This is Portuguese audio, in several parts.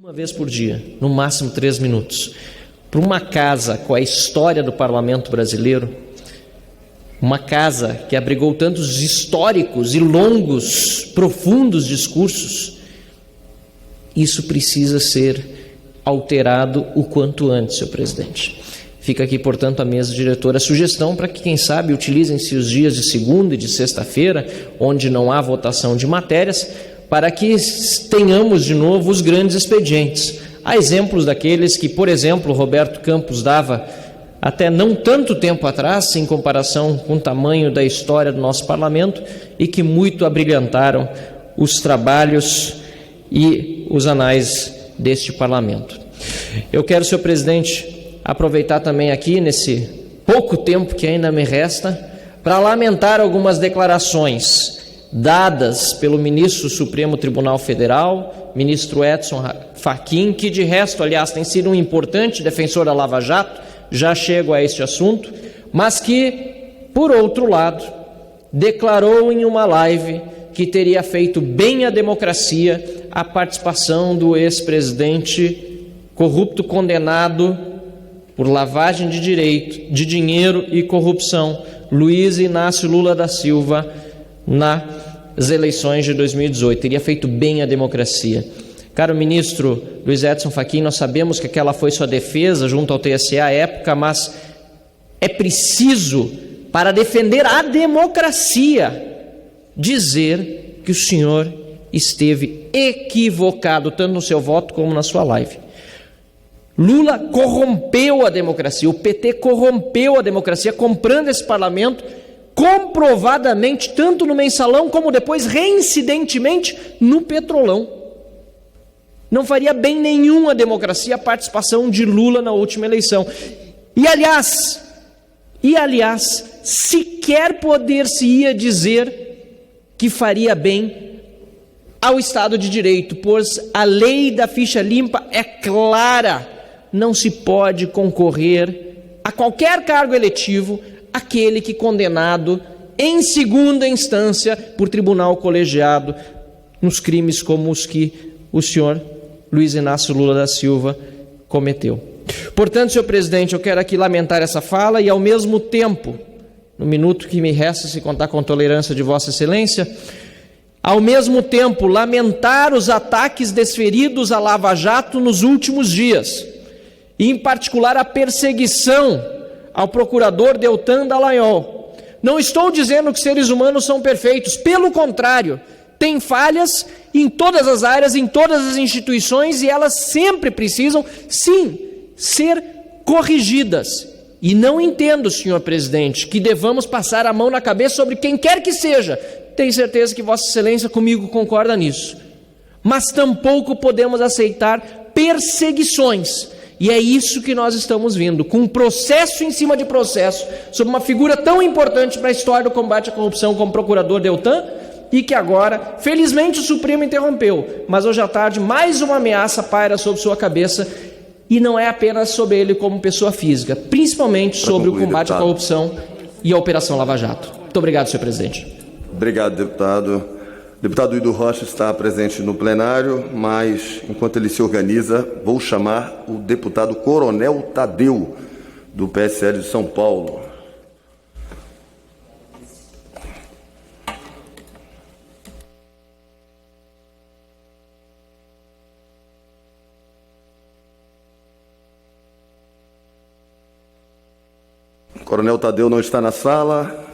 Uma vez por dia, no máximo 3 minutos. Para uma casa com a história do parlamento brasileiro, uma casa que abrigou tantos históricos e longos, profundos discursos, isso precisa ser alterado o quanto antes, senhor presidente. Fica aqui, portanto, a mesa diretora a sugestão para que, quem sabe, utilizem-se os dias de segunda e de sexta-feira, onde não há votação de matérias, para que tenhamos de novo os grandes expedientes. Há exemplos daqueles que, por exemplo, Roberto Campos dava até não tanto tempo atrás, em comparação com o tamanho da história do nosso parlamento, e que muito abrilhantaram os trabalhos e os anais deste parlamento. Eu quero, senhor presidente, aproveitar também aqui, nesse pouco tempo que ainda me resta, para lamentar algumas declarações dadas pelo ministro do Supremo Tribunal Federal, ministro Edson Fachin, que de resto, aliás, tem sido um importante defensor da Lava Jato, já chego a este assunto, mas que, por outro lado, declarou em uma live que teria feito bem à democracia a participação do ex-presidente corrupto condenado por lavagem de dinheiro e corrupção, Luiz Inácio Lula da Silva, nas eleições de 2018, teria feito bem à democracia. Caro ministro Luiz Edson Fachin, nós sabemos que aquela foi sua defesa junto ao TSE à época, mas é preciso, para defender a democracia, dizer que o senhor esteve equivocado, tanto no seu voto como na sua live. Lula corrompeu a democracia, o PT corrompeu a democracia, comprando esse parlamento, comprovadamente, tanto no Mensalão como depois, reincidentemente, no Petrolão. Não faria bem nenhum à democracia a participação de Lula na última eleição. E aliás, sequer poder-se-ia dizer que faria bem ao Estado de Direito, pois a lei da ficha limpa é clara, não se pode concorrer a qualquer cargo eletivo aquele que condenado em segunda instância por tribunal colegiado nos crimes como os que o senhor Luiz Inácio Lula da Silva cometeu. Portanto, senhor presidente, eu quero aqui lamentar essa fala e, ao mesmo tempo, no minuto que me resta, se contar com a tolerância de Vossa Excelência, ao mesmo tempo, lamentar os ataques desferidos à Lava Jato nos últimos dias, e, em particular, a perseguição ao procurador Deltan Dallagnol. Não estou dizendo que seres humanos são perfeitos, pelo contrário, tem falhas em todas as áreas, em todas as instituições, e elas sempre precisam, sim, ser corrigidas. E não entendo, senhor presidente, que devamos passar a mão na cabeça sobre quem quer que seja. Tenho certeza que Vossa Excelência comigo concorda nisso. Mas tampouco podemos aceitar perseguições. E é isso que nós estamos vendo, com um processo em cima de processo, sobre uma figura tão importante para a história do combate à corrupção como o procurador Deltan, e que agora, felizmente, o Supremo interrompeu. Mas hoje à tarde, mais uma ameaça paira sobre sua cabeça, e não é apenas sobre ele como pessoa física, principalmente sobre o combate à corrupção e a Operação Lava Jato. Muito obrigado, senhor presidente. Obrigado, deputado. O deputado Ido Rocha está presente no plenário, mas, enquanto ele se organiza, vou chamar o deputado Coronel Tadeu, do PSL de São Paulo. O Coronel Tadeu não está na sala.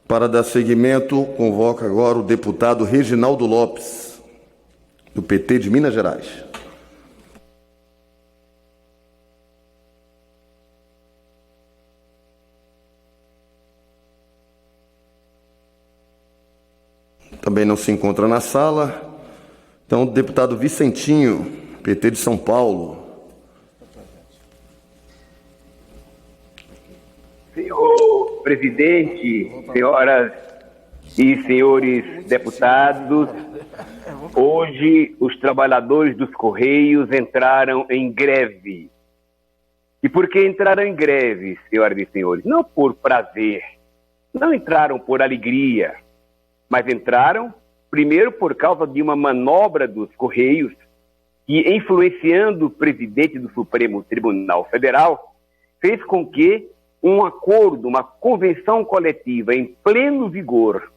Para dar seguimento, convoco agora o deputado Reginaldo Lopes, do PT de Minas Gerais. Também não se encontra na sala. Então, o deputado Vicentinho, PT de São Paulo. Senhor presidente, senhoras e senhores deputados, hoje os trabalhadores dos Correios entraram em greve. E por que entraram em greve, senhoras e senhores? Não por prazer, não entraram por alegria, mas entraram primeiro por causa de uma manobra dos Correios que, influenciando o presidente do Supremo Tribunal Federal, fez com que um acordo, uma convenção coletiva em pleno vigor,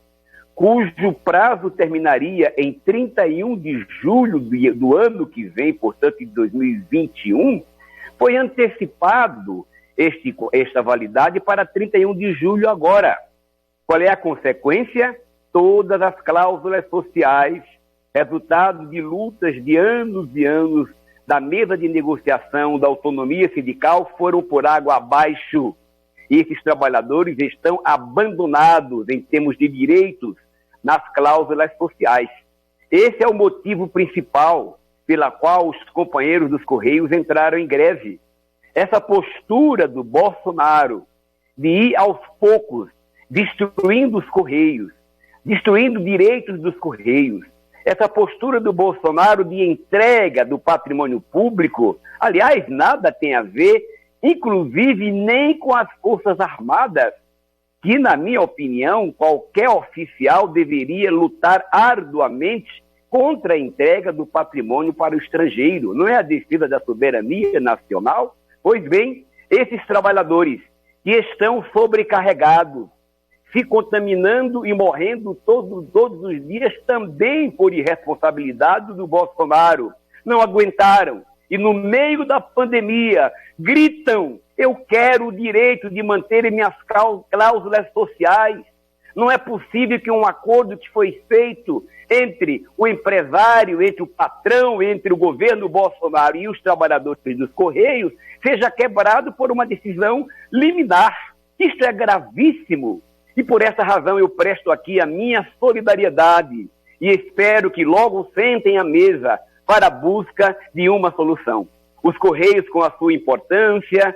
cujo prazo terminaria em 31 de julho do ano que vem, portanto, de 2021, foi antecipado esta validade para 31 de julho agora. Qual é a consequência? Todas as cláusulas sociais, resultado de lutas de anos e anos da mesa de negociação da autonomia sindical, foram por água abaixo. E esses trabalhadores estão abandonados em termos de direitos nas cláusulas sociais. Esse é o motivo principal pela qual os companheiros dos Correios entraram em greve. Essa postura do Bolsonaro de ir aos poucos destruindo os Correios, destruindo direitos dos Correios, essa postura do Bolsonaro de entrega do patrimônio público, aliás, nada tem a ver, inclusive nem com as Forças Armadas, que, na minha opinião, qualquer oficial deveria lutar arduamente contra a entrega do patrimônio para o estrangeiro. Não é a defesa da soberania nacional? Pois bem, esses trabalhadores que estão sobrecarregados, se contaminando e morrendo todos os dias, também por irresponsabilidade do Bolsonaro, não aguentaram. E no meio da pandemia, gritam: eu quero o direito de manter minhas cláusulas sociais. Não é possível que um acordo que foi feito entre o empresário, entre o patrão, entre o governo Bolsonaro e os trabalhadores dos Correios seja quebrado por uma decisão liminar. Isso é gravíssimo. E por essa razão eu presto aqui a minha solidariedade e espero que logo sentem à mesa para a busca de uma solução. Os Correios, com a sua importância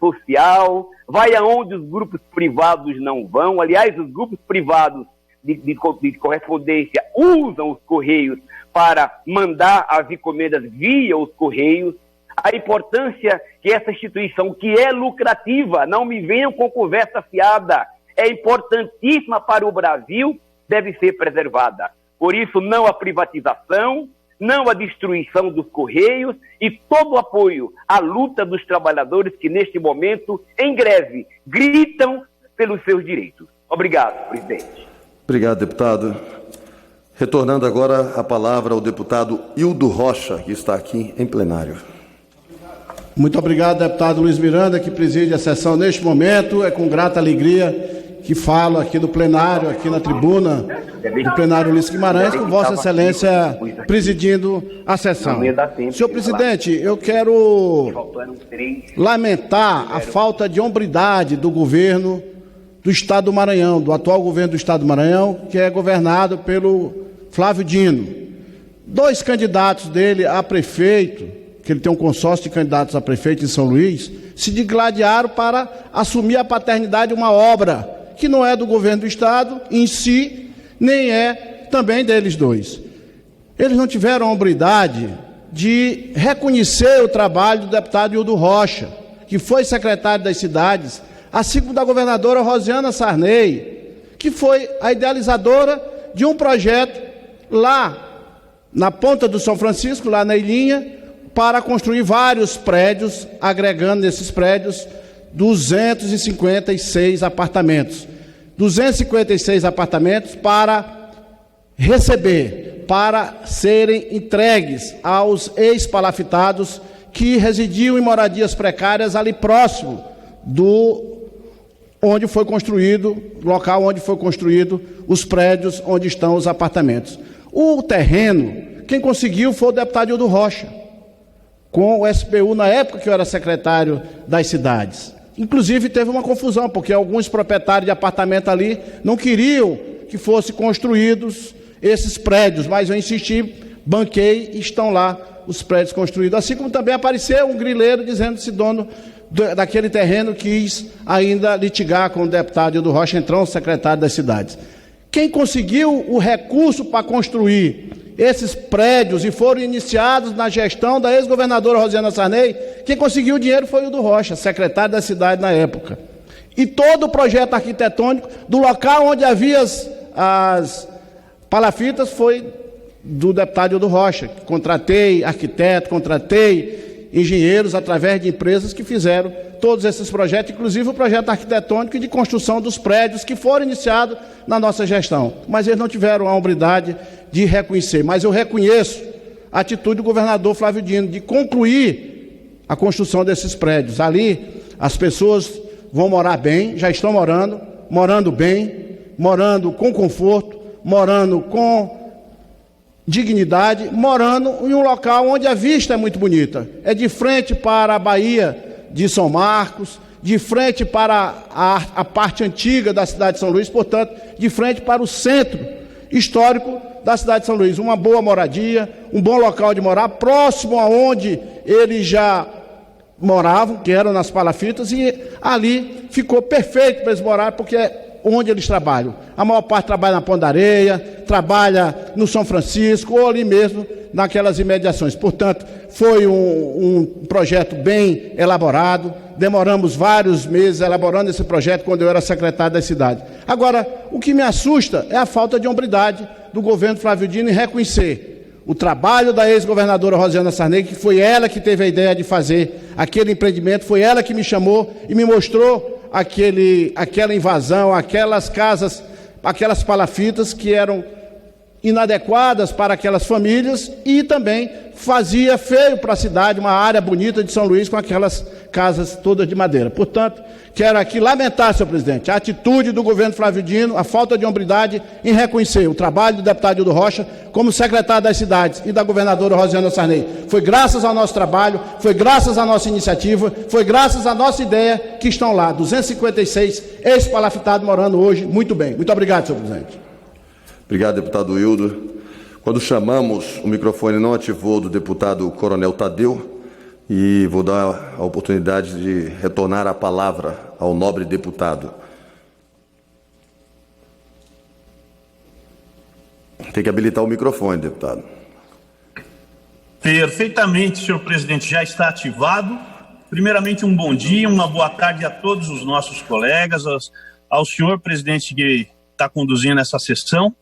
social, vai aonde os grupos privados não vão. Aliás, os grupos privados de correspondência usam os Correios para mandar as encomendas via os Correios. A importância que essa instituição, que é lucrativa, não me venham com conversa fiada, é importantíssima para o Brasil, deve ser preservada. Por isso, não a privatização, não a destruição dos Correios e todo o apoio à luta dos trabalhadores que, neste momento, em greve, gritam pelos seus direitos. Obrigado, presidente. Obrigado, deputado. Retornando agora a palavra ao deputado Hildo Rocha, que está aqui em plenário. Muito obrigado, deputado Luiz Miranda, que preside a sessão neste momento. É com grata alegria que falo aqui no plenário, aqui na tribuna do plenário Ulisses Guimarães, com Vossa Excelência presidindo a sessão. Senhor presidente, eu quero lamentar a falta de hombridade do governo do Estado do Maranhão, do atual governo do Estado do Maranhão, que é governado pelo Flávio Dino. 2 candidatos dele a prefeito, que ele tem um consórcio de candidatos a prefeito em São Luís, se digladiaram para assumir a paternidade de uma obra que não é do governo do Estado em si, nem é também deles dois. Eles não tiveram a hombridade de reconhecer o trabalho do deputado Hildo Rocha, que foi secretário das cidades, assim como da governadora Rosiana Sarney, que foi a idealizadora de um projeto lá na Ponta do São Francisco, lá na Ilhinha, para construir vários prédios, agregando nesses prédios 256 apartamentos. 256 apartamentos para receber, para serem entregues aos ex-palafitados que residiam em moradias precárias ali próximo do onde foi construído, local onde foi construído os prédios onde estão os apartamentos. O terreno, quem conseguiu foi o deputado Hildo Rocha, com o SPU na época que eu era secretário das cidades. Inclusive teve uma confusão, porque alguns proprietários de apartamento ali não queriam que fossem construídos esses prédios, mas eu insisti, banquei e estão lá os prédios construídos. Assim como também apareceu um grileiro dizendo-se dono daquele terreno, quis ainda litigar com o deputado Hildo Rocha, então secretário das cidades. Quem conseguiu o recurso para construir esses prédios e foram iniciados na gestão da ex-governadora Rosiana Sarney, quem conseguiu o dinheiro foi o Hildo Rocha, secretário da cidade na época. E todo o projeto arquitetônico do local onde havia as palafitas foi do deputado Hildo Rocha. Contratei arquiteto, contratei engenheiros através de empresas que fizeram todos esses projetos, inclusive o projeto arquitetônico e de construção dos prédios que foram iniciados na nossa gestão. Mas eles não tiveram a hombridade de reconhecer. Mas eu reconheço a atitude do governador Flávio Dino de concluir a construção desses prédios. Ali as pessoas vão morar bem, já estão morando bem, morando com conforto, morando com dignidade, morando em um local onde a vista é muito bonita. É de frente para a Baía de São Marcos, de frente para a parte antiga da cidade de São Luís, portanto, de frente para o centro histórico da cidade de São Luís. Uma boa moradia, um bom local de morar, próximo aonde eles já moravam, que eram nas palafitas, e ali ficou perfeito para eles morarem, porque é onde eles trabalham. A maior parte trabalha na Ponta da Areia, trabalha no São Francisco, ou ali mesmo naquelas imediações. Portanto, foi um projeto bem elaborado, demoramos vários meses elaborando esse projeto quando eu era secretário da cidade. Agora, o que me assusta é a falta de hombridade do governo Flávio Dino em reconhecer o trabalho da ex-governadora Rosiana Sarney, que foi ela que teve a ideia de fazer aquele empreendimento, foi ela que me chamou e me mostrou aquela invasão, aquelas casas, aquelas palafitas que eram inadequadas para aquelas famílias e também fazia feio para a cidade, uma área bonita de São Luís com aquelas casas todas de madeira. Portanto, quero aqui lamentar, senhor presidente, a atitude do governo Flávio Dino, a falta de hombridade em reconhecer o trabalho do deputado Hildo Rocha como secretário das cidades e da governadora Rosiana Sarney. Foi graças ao nosso trabalho, foi graças à nossa iniciativa, foi graças à nossa ideia que estão lá, 256 ex-palafitados morando hoje muito bem. Muito obrigado, senhor presidente. Obrigado, deputado Hildo. Quando chamamos, o microfone não ativou do deputado Coronel Tadeu e vou dar a oportunidade de retornar a palavra ao nobre deputado. Tem que habilitar o microfone, deputado. Perfeitamente, senhor presidente, já está ativado. Primeiramente, um bom dia, uma boa tarde a todos os nossos colegas, ao senhor presidente que está conduzindo essa sessão.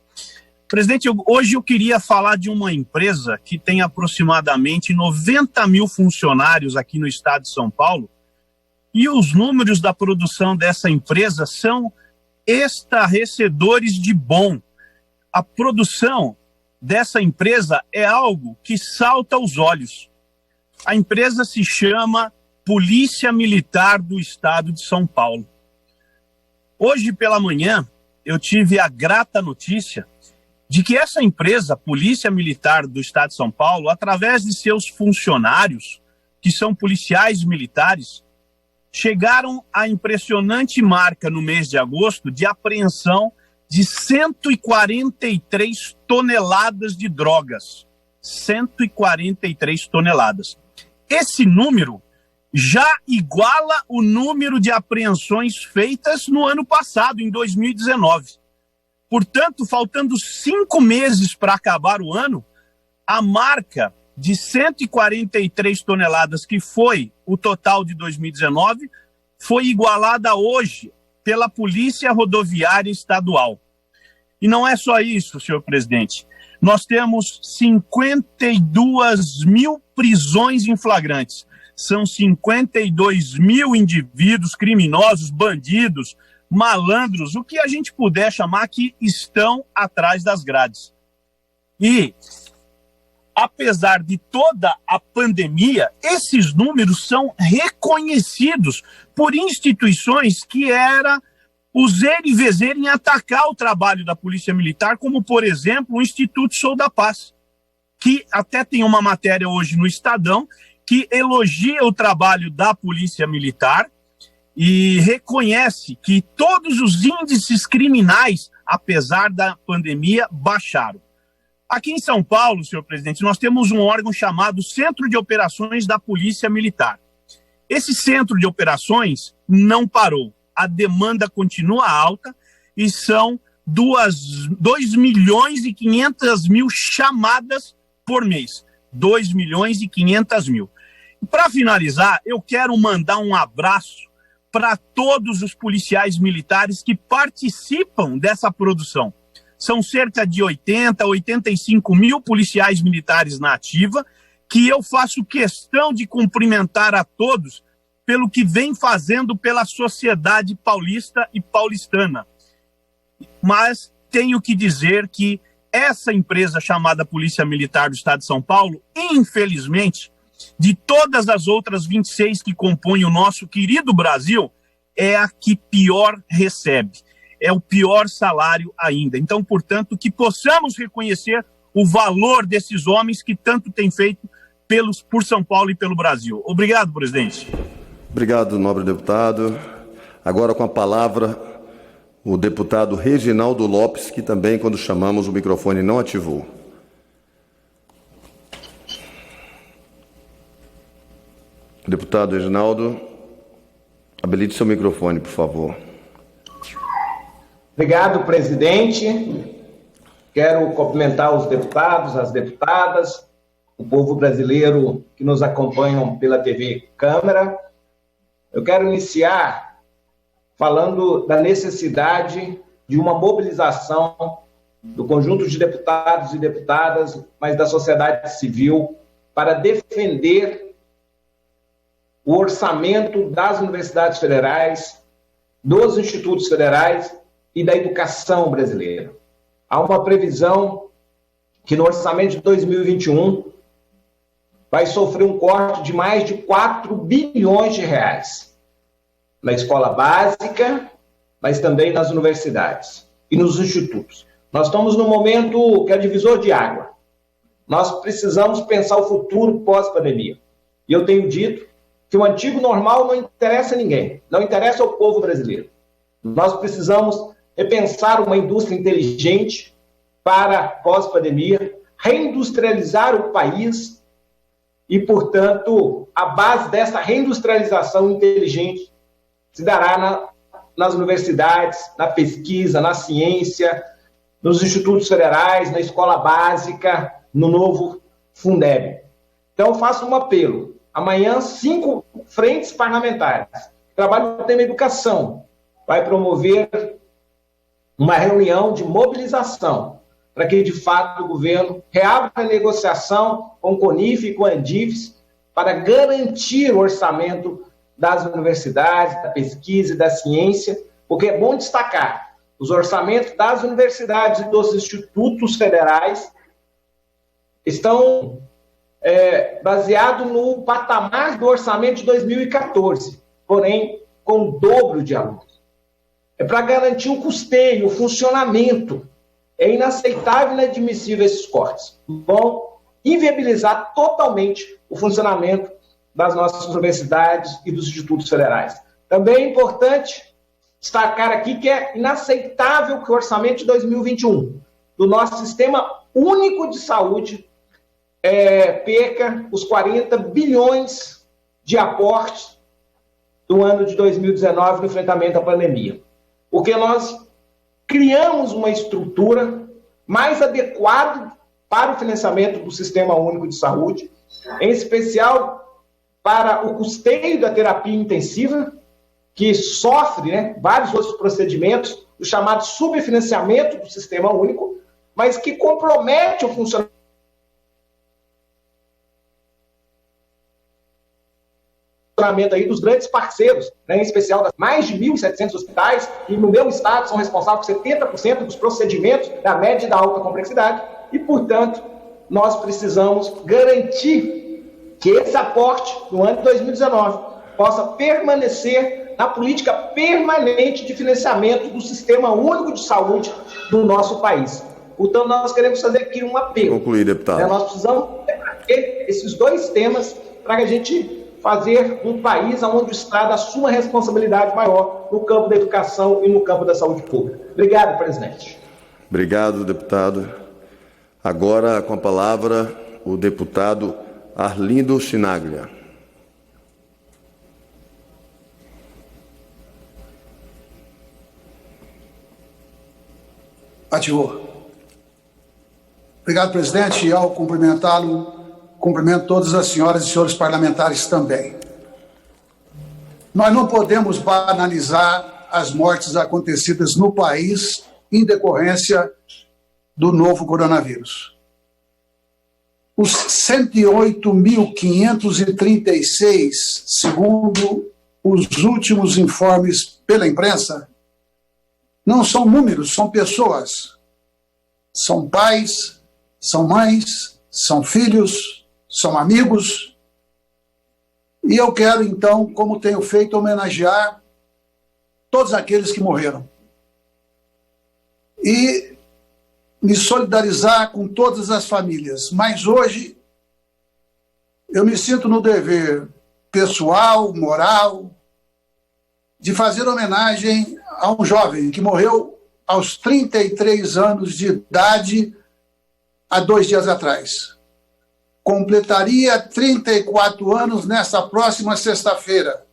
Presidente, hoje eu queria falar de uma empresa que tem aproximadamente 90 mil funcionários aqui no estado de São Paulo e os números da produção dessa empresa são estarrecedores de bom. A produção dessa empresa é algo que salta aos olhos. A empresa se chama Polícia Militar do Estado de São Paulo. Hoje pela manhã eu tive a grata notícia de que essa empresa, Polícia Militar do Estado de São Paulo, através de seus funcionários, que são policiais militares, chegaram à impressionante marca no mês de agosto de apreensão de 143 toneladas de drogas. 143 toneladas. Esse número já iguala o número de apreensões feitas no ano passado, em 2019. Portanto, faltando 5 meses para acabar o ano, a marca de 143 toneladas, que foi o total de 2019, foi igualada hoje pela Polícia Rodoviária Estadual. E não é só isso, senhor presidente. Nós temos 52 mil prisões em flagrantes. São 52 mil indivíduos, criminosos, bandidos, malandros, o que a gente puder chamar, que estão atrás das grades. E, apesar de toda a pandemia, esses números são reconhecidos por instituições que era o zer e vezer em atacar o trabalho da Polícia Militar, como, por exemplo, o Instituto Sou da Paz, que até tem uma matéria hoje no Estadão que elogia o trabalho da Polícia Militar e reconhece que todos os índices criminais, apesar da pandemia, baixaram. Aqui em São Paulo, senhor presidente, nós temos um órgão chamado Centro de Operações da Polícia Militar. Esse centro de operações não parou. A demanda continua alta e são 2.500.000 chamadas por mês. 2.500.000. Para finalizar, eu quero mandar um abraço para todos os policiais militares que participam dessa produção. são cerca de 85 mil policiais militares na ativa, que eu faço questão de cumprimentar a todos pelo que vem fazendo pela sociedade paulista e paulistana. Mas tenho que dizer que essa empresa chamada Polícia Militar do Estado de São Paulo, infelizmente, de todas as outras 26 que compõem o nosso querido Brasil, é a que pior recebe. É o pior salário ainda. Então, portanto, que possamos reconhecer o valor desses homens que tanto têm feito por São Paulo e pelo Brasil. Obrigado, presidente. Obrigado, nobre deputado. Agora com a palavra o deputado Reginaldo Lopes, que também, quando chamamos, o microfone não ativou. Deputado Reginaldo, habilite seu microfone, por favor. Obrigado, presidente. Quero cumprimentar os deputados, as deputadas, o povo brasileiro que nos acompanham pela TV Câmara. Eu quero iniciar falando da necessidade de uma mobilização do conjunto de deputados e deputadas, mas da sociedade civil, para defender o orçamento das universidades federais, dos institutos federais e da educação brasileira. Há uma previsão que no orçamento de 2021 vai sofrer um corte de mais de 4 bilhões de reais na escola básica, mas também nas universidades e nos institutos. Nós estamos num momento que é divisor de água. Nós precisamos pensar o futuro pós-pandemia. E eu tenho dito que o antigo normal não interessa a ninguém, não interessa ao povo brasileiro. Nós precisamos repensar uma indústria inteligente para pós-pandemia, reindustrializar o país e, portanto, a base dessa reindustrialização inteligente se dará nas universidades, na pesquisa, na ciência, nos institutos federais, na escola básica, no novo Fundeb. Então, faço um apelo. Amanhã, 5 frentes parlamentares que trabalham no tema educação vai promover uma reunião de mobilização para que, de fato, o governo reabra a negociação com o CONIF e com a Andifes para garantir o orçamento das universidades, da pesquisa e da ciência, porque é bom destacar, os orçamentos das universidades e dos institutos federais estão baseados no patamar do orçamento de 2014, porém com o dobro de alunos. É para garantir o custeio, o funcionamento. É inaceitável e inadmissível esses cortes. Vão inviabilizar totalmente o funcionamento das nossas universidades e dos institutos federais. Também é importante destacar aqui que é inaceitável que o orçamento de 2021 do nosso Sistema Único de Saúde perca os 40 bilhões de aportes do ano de 2019 no enfrentamento à pandemia. Porque nós criamos uma estrutura mais adequada para o financiamento do Sistema Único de Saúde, em especial para o custeio da terapia intensiva, que sofre vários outros procedimentos, o chamado subfinanciamento do Sistema Único, mas que compromete o funcionamento aí dos grandes parceiros, em especial das mais de 1.700 hospitais, que no meu estado são responsáveis por 70% dos procedimentos da média e da alta complexidade, e, portanto, nós precisamos garantir que esse aporte no ano de 2019 possa permanecer na política permanente de financiamento do Sistema Único de Saúde do nosso país. Portanto, nós queremos fazer aqui um apelo. Concluir, deputado. Nós precisamos debater esses dois temas para que a gente fazer um país onde o Estado assuma responsabilidade maior no campo da educação e no campo da saúde pública. Obrigado, presidente. Obrigado, deputado. Agora, com a palavra, o deputado Arlindo Chinaglia. Ativou. Obrigado, presidente. E ao cumprimentá-lo, cumprimento todas as senhoras e senhores parlamentares também. Nós não podemos banalizar as mortes acontecidas no país em decorrência do novo coronavírus. Os 108.536, segundo os últimos informes pela imprensa, não são números, são pessoas. São pais, são mães, são filhos, são amigos. E eu quero, então, como tenho feito, homenagear todos aqueles que morreram. E me solidarizar com todas as famílias. Mas hoje eu me sinto no dever pessoal, moral, de fazer homenagem a um jovem que morreu aos 33 anos de idade há 2 dias atrás. Completaria 34 anos nesta próxima sexta-feira.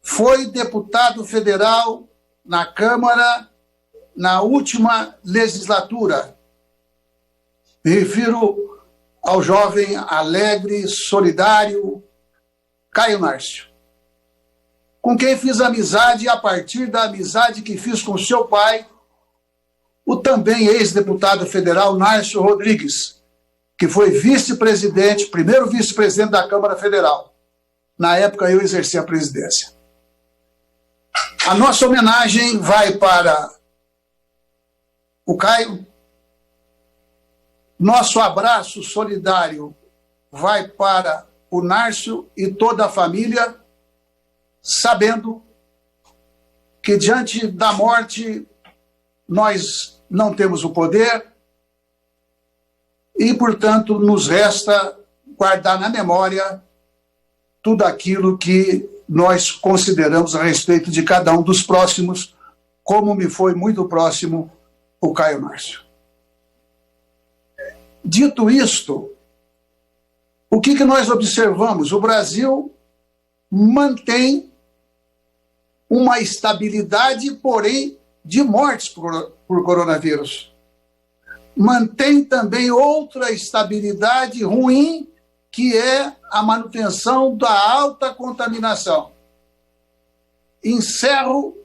Foi deputado federal na Câmara na última legislatura. Me refiro ao jovem alegre, solidário, Caio Nárcio, com quem fiz amizade, e a partir da amizade que fiz com seu pai, o também ex-deputado federal Nárcio Rodrigues, que foi vice-presidente, primeiro vice-presidente da Câmara Federal. Na época eu exerci a presidência. A nossa homenagem vai para o Caio. Nosso abraço solidário vai para o Nárcio e toda a família, sabendo que diante da morte nós não temos o poder e, portanto, nos resta guardar na memória tudo aquilo que nós consideramos a respeito de cada um dos próximos, como me foi muito próximo o Caio Nárcio. Dito isto, o que nós observamos? O Brasil mantém uma estabilidade, porém, de mortes por coronavírus. Mantém também outra estabilidade ruim, que é a manutenção da alta contaminação. Encerro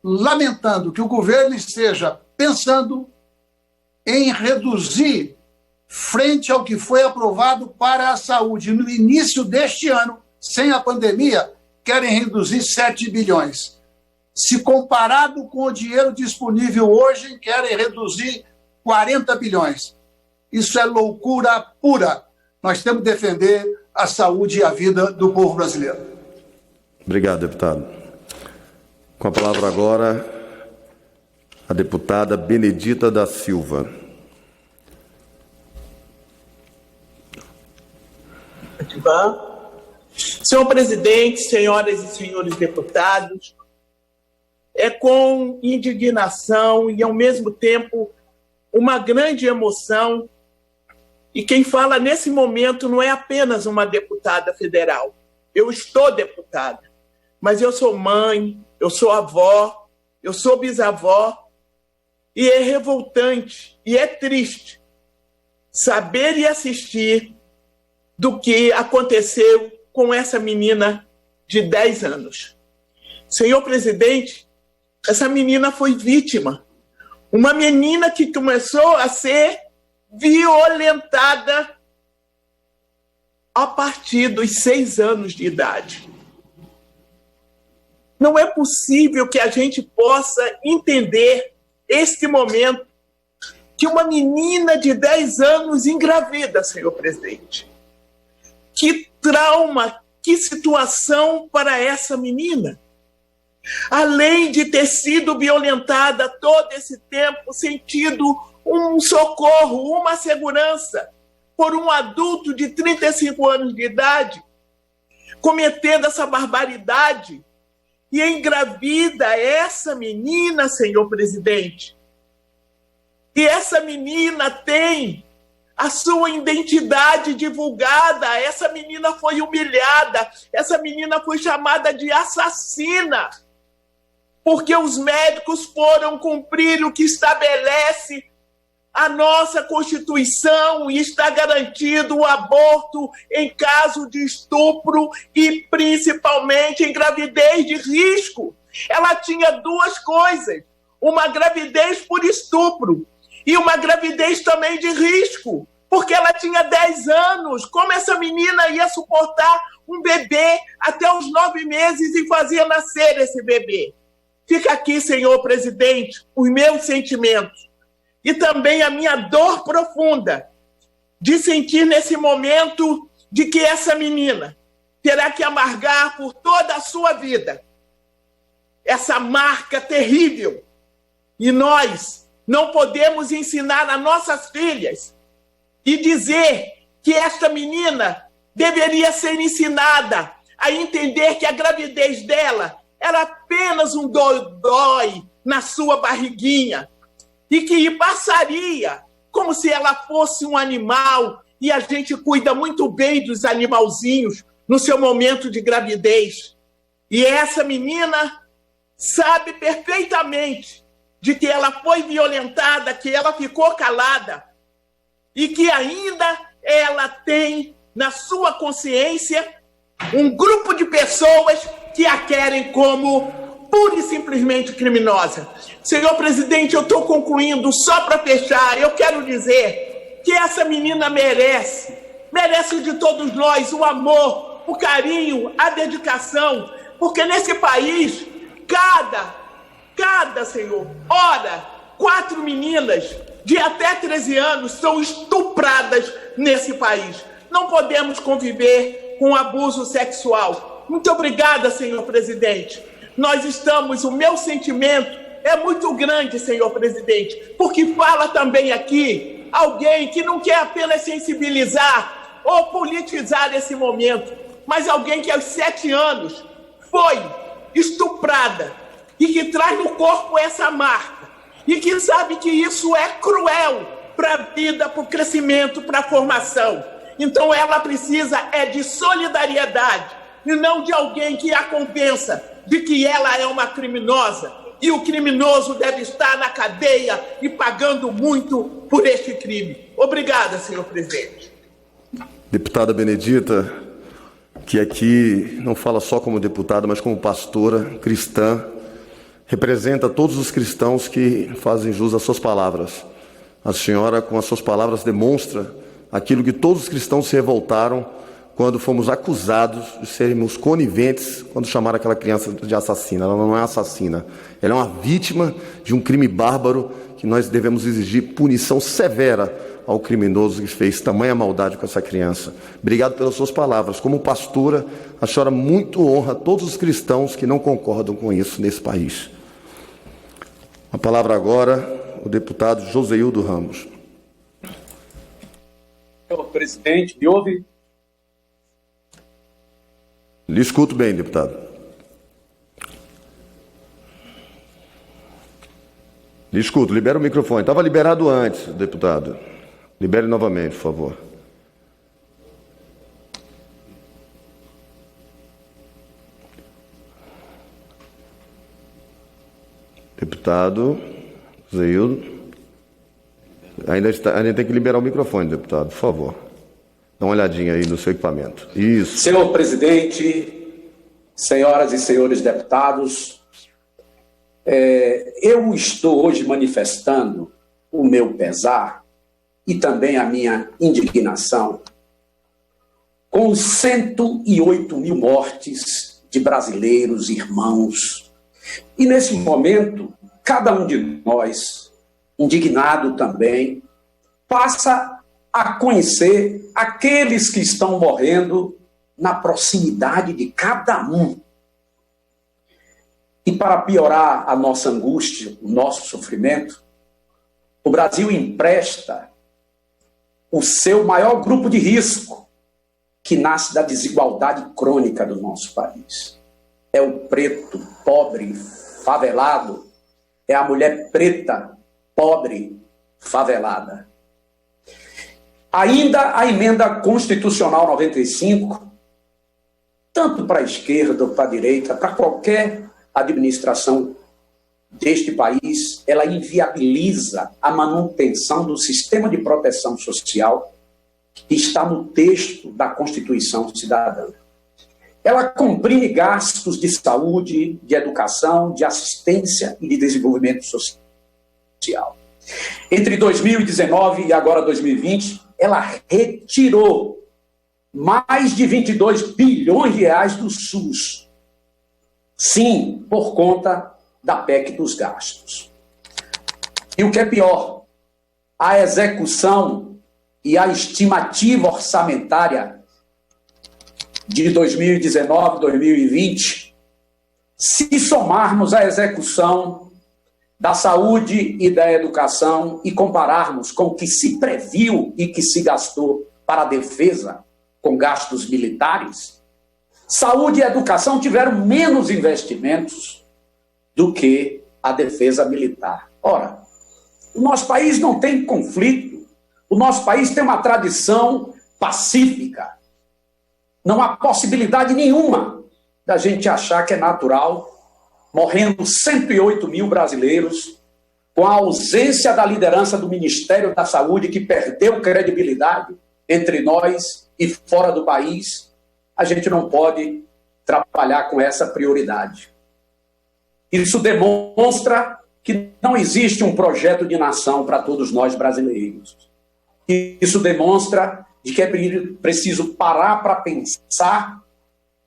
lamentando que o governo esteja pensando em reduzir, frente ao que foi aprovado para a saúde no início deste ano, sem a pandemia, querem reduzir 7 bilhões. Se comparado com o dinheiro disponível hoje, querem reduzir 40 bilhões. Isso é loucura pura. Nós temos que defender a saúde e a vida do povo brasileiro. Obrigado, deputado. Com a palavra agora, a deputada Benedita da Silva. Senhor presidente, senhoras e senhores deputados, é com indignação e, ao mesmo tempo, uma grande emoção, e quem fala nesse momento não é apenas uma deputada federal. Eu estou deputada, mas eu sou mãe, eu sou avó, eu sou bisavó, e é revoltante e é triste saber e assistir do que aconteceu com essa menina de 10 anos. Senhor presidente, essa menina foi vítima. Uma menina que começou a ser violentada a partir dos 6 anos de idade. Não é possível que a gente possa entender este momento que uma menina de 10 anos engravida, senhor presidente. Que trauma, que situação para essa menina. Além de ter sido violentada todo esse tempo, sentido um socorro, uma segurança por um adulto de 35 anos de idade, cometendo essa barbaridade, e engravida essa menina, senhor presidente. E essa menina tem a sua identidade divulgada, essa menina foi humilhada, essa menina foi chamada de assassina, porque os médicos foram cumprir o que estabelece a nossa Constituição, e está garantido o aborto em caso de estupro e principalmente em gravidez de risco. Ela tinha 2 coisas: uma gravidez por estupro E uma gravidez também de risco, porque ela tinha 10 anos. Como essa menina ia suportar um bebê até os 9 meses e fazer nascer esse bebê? Fica aqui, senhor presidente, os meus sentimentos e também a minha dor profunda de sentir nesse momento de que essa menina terá que amargar por toda a sua vida essa marca terrível. E nós não podemos ensinar a nossas filhas e dizer que esta menina deveria ser ensinada a entender que a gravidez dela era apenas um dói na sua barriguinha e que passaria como se ela fosse um animal, e a gente cuida muito bem dos animalzinhos no seu momento de gravidez. E essa menina sabe perfeitamente de que ela foi violentada, que ela ficou calada e que ainda ela tem na sua consciência um grupo de pessoas que a querem como pura e simplesmente criminosa. Senhor presidente, eu estou concluindo, só para fechar, eu quero dizer que essa menina merece de todos nós o amor, o carinho, a dedicação, porque nesse país, Senhor, 4 meninas de até 13 anos são estupradas nesse país. Não podemos conviver com abuso sexual. Muito obrigada, senhor presidente. O meu sentimento é muito grande, senhor presidente, porque fala também aqui alguém que não quer apenas sensibilizar ou politizar esse momento, mas alguém que aos 7 anos foi estuprada e que traz no corpo essa marca e que sabe que isso é cruel para a vida, para o crescimento, para a formação. Então ela precisa de solidariedade e não de alguém que a convença de que ela é uma criminosa e o criminoso deve estar na cadeia e pagando muito por este crime. Obrigada, senhor presidente. Deputada Benedita, que aqui não fala só como deputada, mas como pastora cristã, representa todos os cristãos que fazem jus às suas palavras. A senhora, com as suas palavras, demonstra aquilo que todos os cristãos se revoltaram quando fomos acusados de sermos coniventes quando chamaram aquela criança de assassina. Ela não é assassina, ela é uma vítima de um crime bárbaro que nós devemos exigir punição severa ao criminoso que fez tamanha maldade com essa criança. Obrigado pelas suas palavras. Como pastora, a senhora muito honra todos os cristãos que não concordam com isso nesse país. A palavra agora, o deputado Joseildo Ramos. Senhor presidente, me ouve? Lhe escuto bem, deputado. Lhe escuto, libera o microfone. Estava liberado antes, deputado. Libere novamente, por favor. Deputado Zeildo. Ainda tem que liberar o microfone, deputado, por favor. Dá uma olhadinha aí no seu equipamento. Isso. Senhor presidente, senhoras e senhores deputados, eu estou hoje manifestando o meu pesar e também a minha indignação com 108 mil mortes de brasileiros, irmãos. E nesse momento, cada um de nós, indignado também, passa a conhecer aqueles que estão morrendo na proximidade de cada um. E para piorar a nossa angústia, o nosso sofrimento, o Brasil empresta o seu maior grupo de risco, que nasce da desigualdade crônica do nosso país. É o preto, pobre, favelado, é a mulher preta, pobre, favelada. Ainda a emenda constitucional 95, tanto para a esquerda ou para a direita, para qualquer administração deste país, ela inviabiliza a manutenção do sistema de proteção social que está no texto da Constituição Cidadã. Ela comprime gastos de saúde, de educação, de assistência e de desenvolvimento social. Entre 2019 e agora 2020, ela retirou mais de 22 bilhões de reais do SUS. Sim, por conta da PEC dos gastos. E o que é pior, a execução e a estimativa orçamentária de 2019, 2020, se somarmos a execução da saúde e da educação e compararmos com o que se previu e que se gastou para a defesa com gastos militares, saúde e educação tiveram menos investimentos do que a defesa militar. Ora, o nosso país não tem conflito, o nosso país tem uma tradição pacífica. Não há possibilidade nenhuma da gente achar que é natural, morrendo 108 mil brasileiros, com a ausência da liderança do Ministério da Saúde, que perdeu credibilidade entre nós e fora do país, a gente não pode trabalhar com essa prioridade. Isso demonstra que não existe um projeto de nação para todos nós brasileiros. Isso demonstra de que é preciso parar para pensar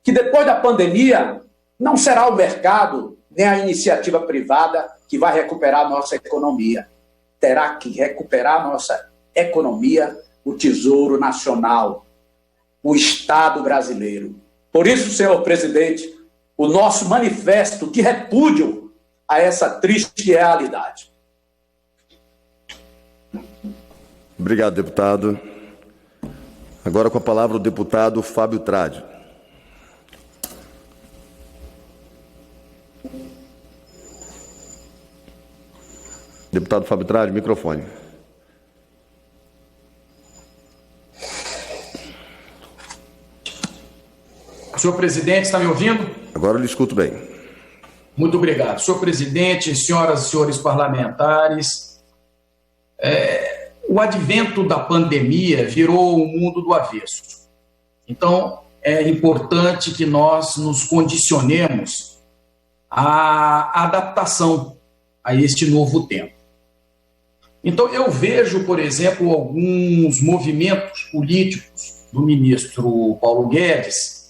que depois da pandemia não será o mercado nem a iniciativa privada que vai recuperar a nossa economia. Terá que recuperar a nossa economia o Tesouro Nacional, o Estado brasileiro. Por isso, senhor presidente, o nosso manifesto de repúdio a essa triste realidade. Obrigado, deputado. Agora com a palavra o deputado Fábio Tradi. Deputado Fábio Tradi, microfone. Senhor presidente, está me ouvindo? Agora eu lhe escuto bem. Muito obrigado. Senhor presidente, senhoras e senhores parlamentares, o advento da pandemia virou o mundo do avesso. Então, é importante que nós nos condicionemos à adaptação a este novo tempo. Então, eu vejo, por exemplo, alguns movimentos políticos do ministro Paulo Guedes,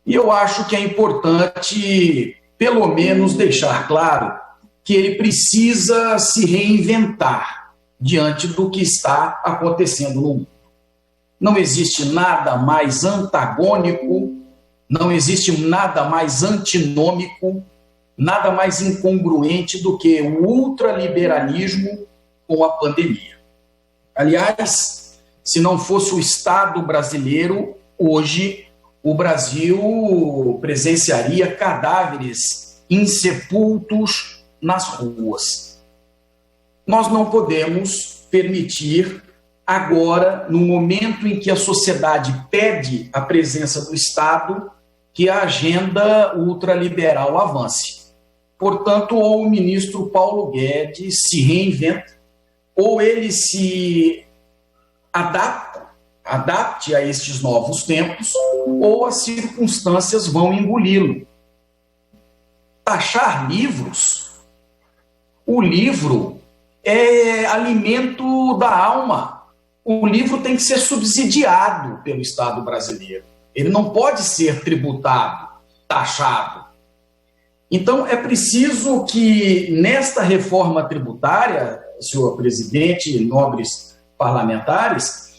e eu acho que é importante, pelo menos, deixar claro que ele precisa se reinventar diante do que está acontecendo no mundo. Não existe nada mais antagônico, não existe nada mais antinômico, nada mais incongruente do que o ultraliberalismo com a pandemia. Aliás, se não fosse o Estado brasileiro, hoje o Brasil presenciaria cadáveres insepultos nas ruas. Nós não podemos permitir agora, no momento em que a sociedade pede a presença do Estado, que a agenda ultraliberal avance. Portanto, ou o ministro Paulo Guedes se reinventa, ou ele se adapte a estes novos tempos, ou as circunstâncias vão engoli-lo. Taxar livros, o livro é alimento da alma. O livro tem que ser subsidiado pelo Estado brasileiro. Ele não pode ser tributado, taxado. Então, é preciso que, nesta reforma tributária, senhor presidente e nobres parlamentares,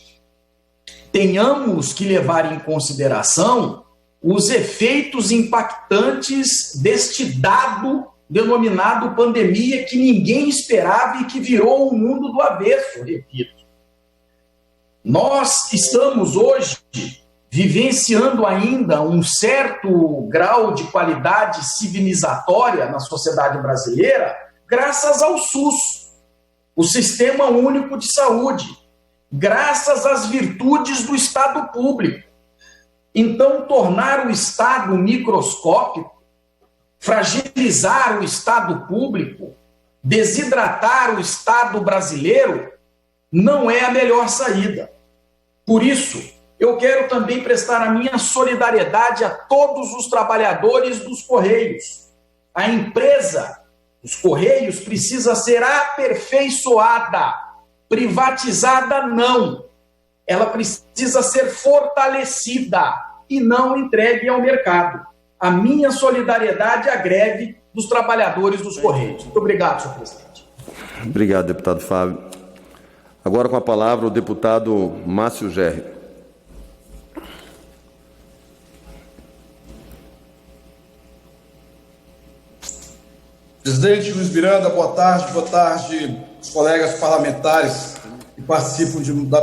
tenhamos que levar em consideração os efeitos impactantes deste dado denominado pandemia que ninguém esperava e que virou o mundo do avesso, repito. Nós estamos hoje vivenciando ainda um certo grau de qualidade civilizatória na sociedade brasileira graças ao SUS, o Sistema Único de Saúde, graças às virtudes do Estado público. Então, tornar o Estado microscópico, fragilizar o Estado público, desidratar o Estado brasileiro, não é a melhor saída. Por isso, eu quero também prestar a minha solidariedade a todos os trabalhadores dos Correios, a empresa dos Correios precisa ser aperfeiçoada, privatizada não. Ela precisa ser fortalecida e não entregue ao mercado. A minha solidariedade à greve dos trabalhadores dos Correios. Muito obrigado, senhor presidente. Obrigado, deputado Fábio. Agora com a palavra o deputado Márcio Gerri. Presidente Luiz Miranda, boa tarde, os colegas parlamentares que participam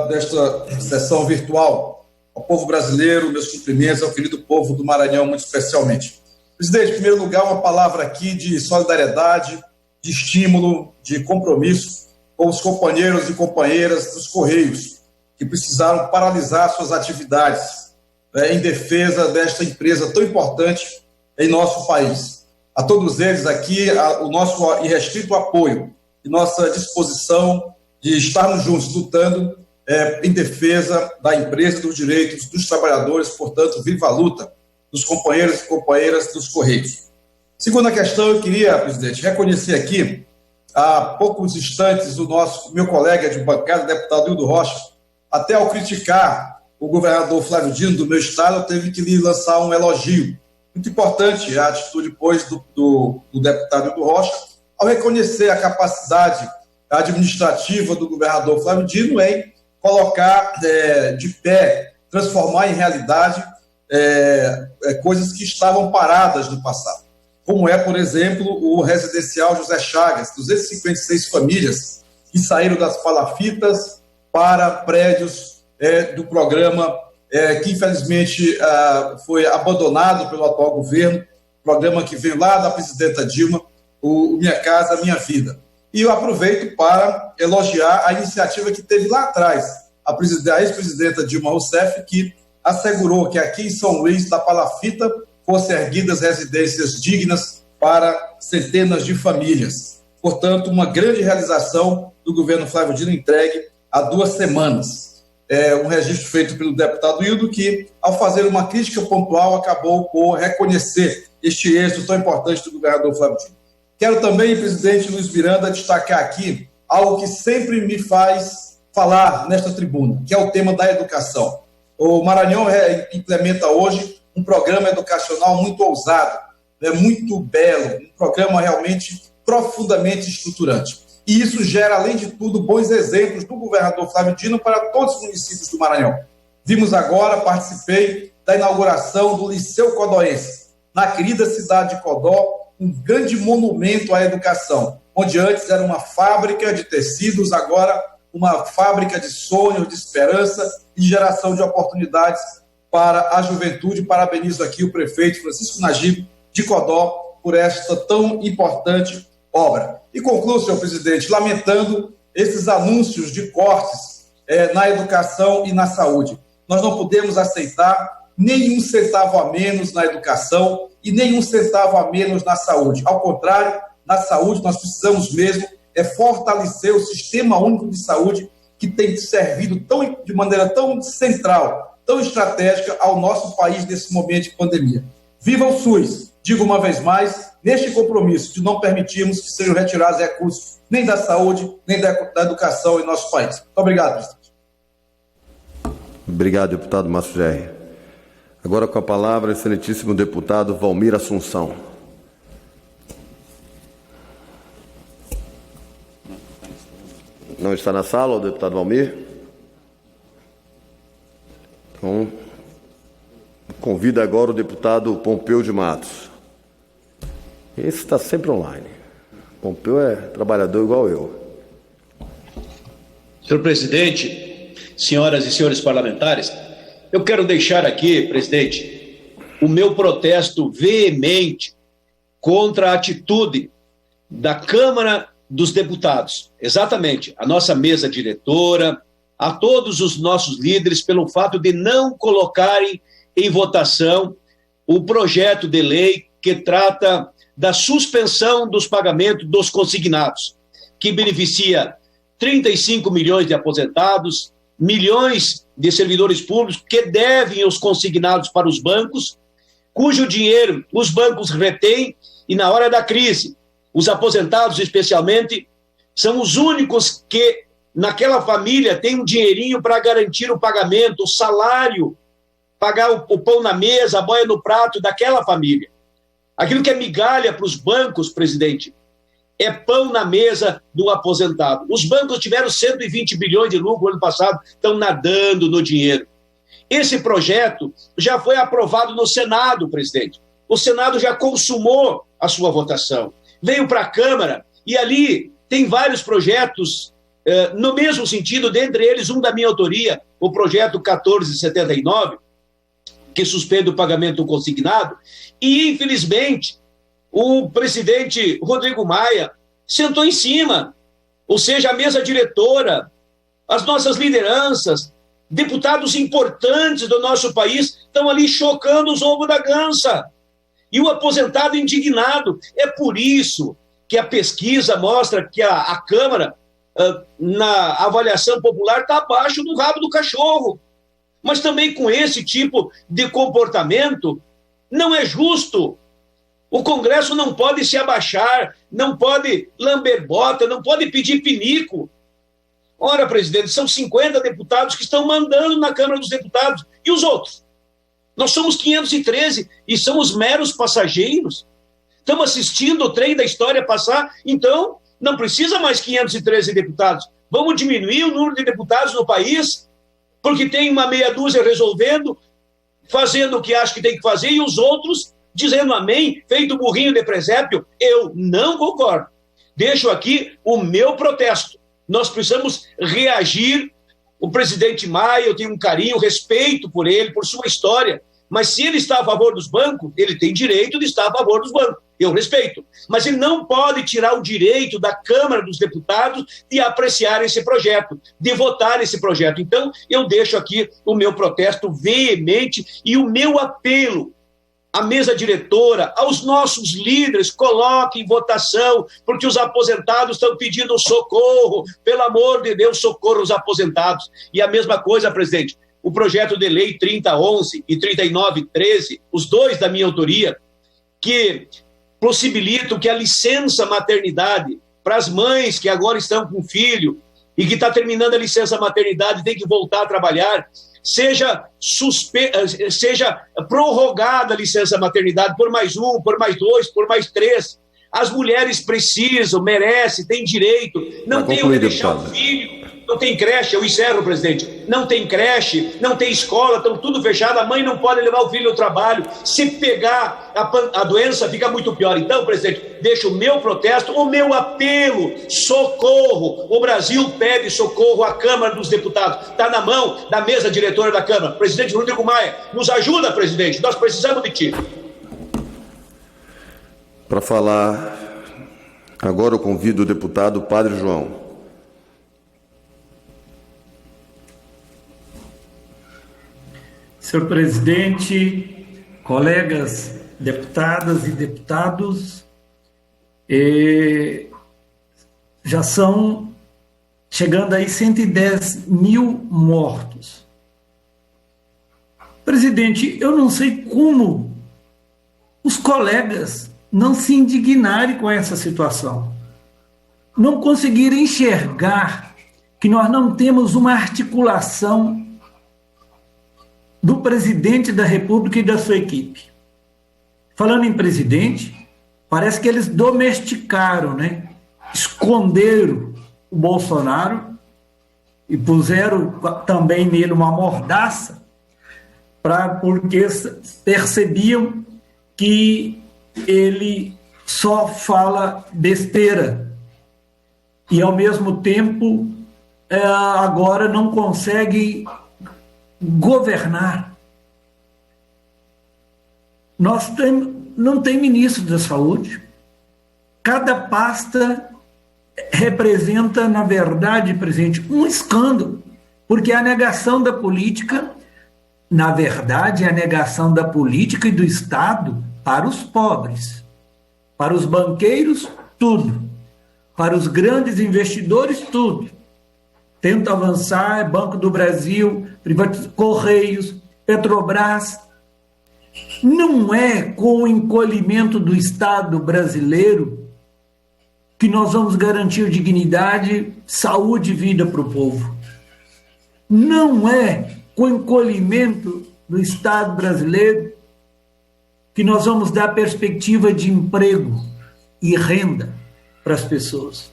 desta sessão virtual. Ao povo brasileiro, meus cumprimentos ao querido povo do Maranhão, muito especialmente. Presidente, em primeiro lugar, uma palavra aqui de solidariedade, de estímulo, de compromisso com os companheiros e companheiras dos Correios, que precisaram paralisar suas atividades em defesa desta empresa tão importante em nosso país. A todos eles aqui, o nosso irrestrito apoio e nossa disposição de estarmos juntos lutando em defesa da empresa, dos direitos dos trabalhadores, portanto, viva a luta dos companheiros e companheiras dos Correios. Segunda questão, eu queria, presidente, reconhecer aqui, há poucos instantes, meu colega de bancada, o deputado Hildo Rocha, até ao criticar o governador Flávio Dino, do meu estado, teve que lhe lançar um elogio. Muito importante a atitude, depois, do deputado Hildo Rocha, ao reconhecer a capacidade administrativa do governador Flávio Dino em colocar de pé, transformar em realidade coisas que estavam paradas no passado. Como é, por exemplo, o residencial José Chagas, 256 famílias que saíram das palafitas para prédios do programa que infelizmente foi abandonado pelo atual governo, programa que veio lá da presidenta Dilma, o Minha Casa Minha Vida. E eu aproveito para elogiar a iniciativa que teve lá atrás, a ex-presidenta Dilma Rousseff, que assegurou que aqui em São Luís, da palafita, fossem erguidas residências dignas para centenas de famílias. Portanto, uma grande realização do governo Flávio Dino, entregue há 2 semanas. Um registro feito pelo deputado Hildo, que, ao fazer uma crítica pontual, acabou por reconhecer este êxito tão importante do governador Flávio Dino. Quero também, presidente Luiz Miranda, destacar aqui algo que sempre me faz falar nesta tribuna, que é o tema da educação. O Maranhão implementa hoje um programa educacional muito ousado, muito belo, um programa realmente profundamente estruturante. E isso gera, além de tudo, bons exemplos do governador Flávio Dino para todos os municípios do Maranhão. Vimos agora, participei da inauguração do Liceu Codóense, na querida cidade de Codó, um grande monumento à educação, onde antes era uma fábrica de tecidos, agora uma fábrica de sonhos, de esperança e geração de oportunidades para a juventude. Parabenizo aqui o prefeito Francisco Nagibe de Codó por esta tão importante obra. E concluo, senhor presidente, lamentando esses anúncios de cortes na educação e na saúde. Nós não podemos aceitar nenhum centavo a menos na educação e nenhum centavo a menos na saúde. Ao contrário, na saúde nós precisamos mesmo fortalecer o Sistema Único de Saúde, que tem servido de maneira tão central, tão estratégica ao nosso país nesse momento de pandemia. Viva o SUS! Digo uma vez mais, neste compromisso de não permitirmos que sejam retirados recursos nem da saúde, nem da educação em nosso país. Muito obrigado, presidente. Obrigado, deputado Márcio Gerri. Agora com a palavra, excelentíssimo deputado Valmir Assunção. Não está na sala o deputado Valmir? Então, convido agora o deputado Pompeu de Matos. Esse está sempre online. Pompeu é trabalhador igual eu. Senhor presidente, senhoras e senhores parlamentares, eu quero deixar aqui, presidente, o meu protesto veemente contra a atitude da Câmara dos Deputados, exatamente, a nossa mesa diretora, a todos os nossos líderes, pelo fato de não colocarem em votação o projeto de lei que trata da suspensão dos pagamentos dos consignados, que beneficia 35 milhões de aposentados, milhões de servidores públicos que devem os consignados para os bancos, cujo dinheiro os bancos retêm e, na hora da crise, Os aposentados, especialmente, são os únicos que, naquela família, têm um dinheirinho para garantir o pagamento, o salário, pagar o pão na mesa, a boia no prato daquela família. Aquilo que é migalha para os bancos, presidente, é pão na mesa do aposentado. Os bancos tiveram 120 bilhões de lucro no ano passado, estão nadando no dinheiro. Esse projeto já foi aprovado no Senado, presidente. O Senado já consumou a sua votação. Veio para a Câmara e ali tem vários projetos no mesmo sentido, dentre eles um da minha autoria, o projeto 1479, que suspende o pagamento consignado, e, infelizmente, o presidente Rodrigo Maia sentou em cima, ou seja, a mesa diretora, as nossas lideranças, deputados importantes do nosso país estão ali chocando os ovos da gança. E o aposentado indignado. É por isso que a pesquisa mostra que a Câmara, na avaliação popular, está abaixo do rabo do cachorro. Mas também com esse tipo de comportamento, não é justo. O Congresso não pode se abaixar, não pode lamber bota, não pode pedir pinico. Ora, presidente, são 50 deputados que estão mandando na Câmara dos Deputados. E os outros? Nós somos 513 e somos meros passageiros. Estamos assistindo o trem da história passar, então não precisa mais 513 deputados. Vamos diminuir o número de deputados no país, porque tem uma meia dúzia resolvendo, fazendo o que acha que tem que fazer, e os outros dizendo amém, feito burrinho de presépio. Eu não concordo. Deixo aqui o meu protesto. Nós precisamos reagir. O presidente Maia, eu tenho um carinho, respeito por ele, por sua história, mas se ele está a favor dos bancos, ele tem direito de estar a favor dos bancos. Eu respeito. Mas ele não pode tirar o direito da Câmara dos Deputados de apreciar esse projeto, de votar esse projeto. Então, eu deixo aqui o meu protesto veemente e o meu apelo à mesa diretora, aos nossos líderes: coloquem em votação, porque os aposentados estão pedindo socorro. Pelo amor de Deus, socorro os aposentados. E a mesma coisa, presidente, o projeto de lei 3011 e 3913, os dois da minha autoria, que possibilitam que a licença maternidade para as mães que agora estão com filho e que está terminando a licença maternidade e tem que voltar a trabalhar, seja prorrogada a licença maternidade por mais 1, por mais 2, por mais 3. As mulheres precisam, merecem, têm direito, não tem onde deixar o filho, não tem creche. Eu encerro, presidente, não tem creche, não tem escola, estão tudo fechado, a mãe não pode levar o filho ao trabalho, se pegar a doença fica muito pior. Então, presidente, deixo o meu protesto, o meu apelo: socorro. O Brasil pede socorro à Câmara dos Deputados, está na mão da mesa diretora da Câmara. Presidente Rodrigo Maia, nos ajuda, presidente, nós precisamos de ti. Para falar, agora eu convido o deputado Padre João. Senhor presidente, colegas deputadas e deputados, já são chegando aí 110 mil mortos. Presidente, eu não sei como os colegas não se indignarem com essa situação, não conseguirem enxergar que nós não temos uma articulação do presidente da República e da sua equipe. Falando em presidente, parece que eles domesticaram, né? Esconderam o Bolsonaro e puseram também nele uma mordaça, porque percebiam que ele só fala besteira e, ao mesmo tempo, agora não consegue governar. Não tem ministro da Saúde. Cada pasta representa, na verdade, presidente, um escândalo, porque a negação da política, na verdade, é a negação da política e do Estado para os pobres. Para os banqueiros, tudo. Para os grandes investidores, tudo. Tenta avançar, Banco do Brasil, Correios, Petrobras. Não é com o encolhimento do Estado brasileiro que nós vamos garantir dignidade, saúde e vida para o povo. Não é com o encolhimento do Estado brasileiro que nós vamos dar perspectiva de emprego e renda para as pessoas.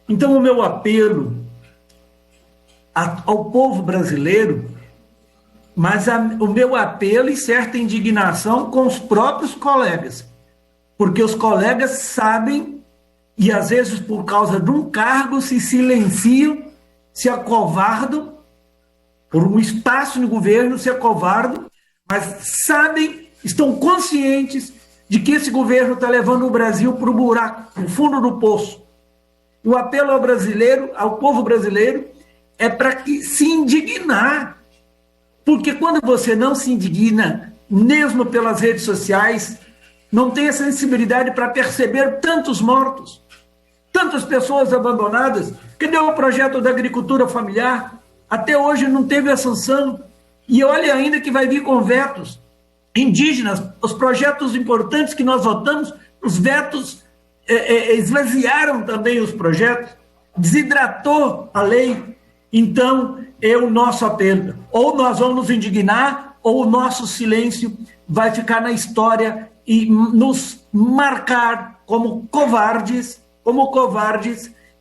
Então, o meu apelo ao povo brasileiro, mas o meu apelo e certa indignação com os próprios colegas, porque os colegas sabem, e às vezes por causa de um cargo se silenciam, se acovardam, por um espaço no governo se acovardam, mas sabem, estão conscientes de que esse governo está levando o Brasil para o buraco, para o fundo do poço. O apelo ao brasileiro, ao povo brasileiro, é para que se indignar. Porque quando você não se indigna, mesmo pelas redes sociais, não tem a sensibilidade para perceber tantos mortos, tantas pessoas abandonadas. Cadê o projeto da agricultura familiar? Até hoje não teve a sanção. E olha ainda que vai vir com vetos indígenas, os projetos importantes que nós votamos, os vetos esvaziaram também os projetos, desidratou a lei. Então, é o nosso apelo. Ou nós vamos nos indignar, ou o nosso silêncio vai ficar na história e nos marcar como covardes,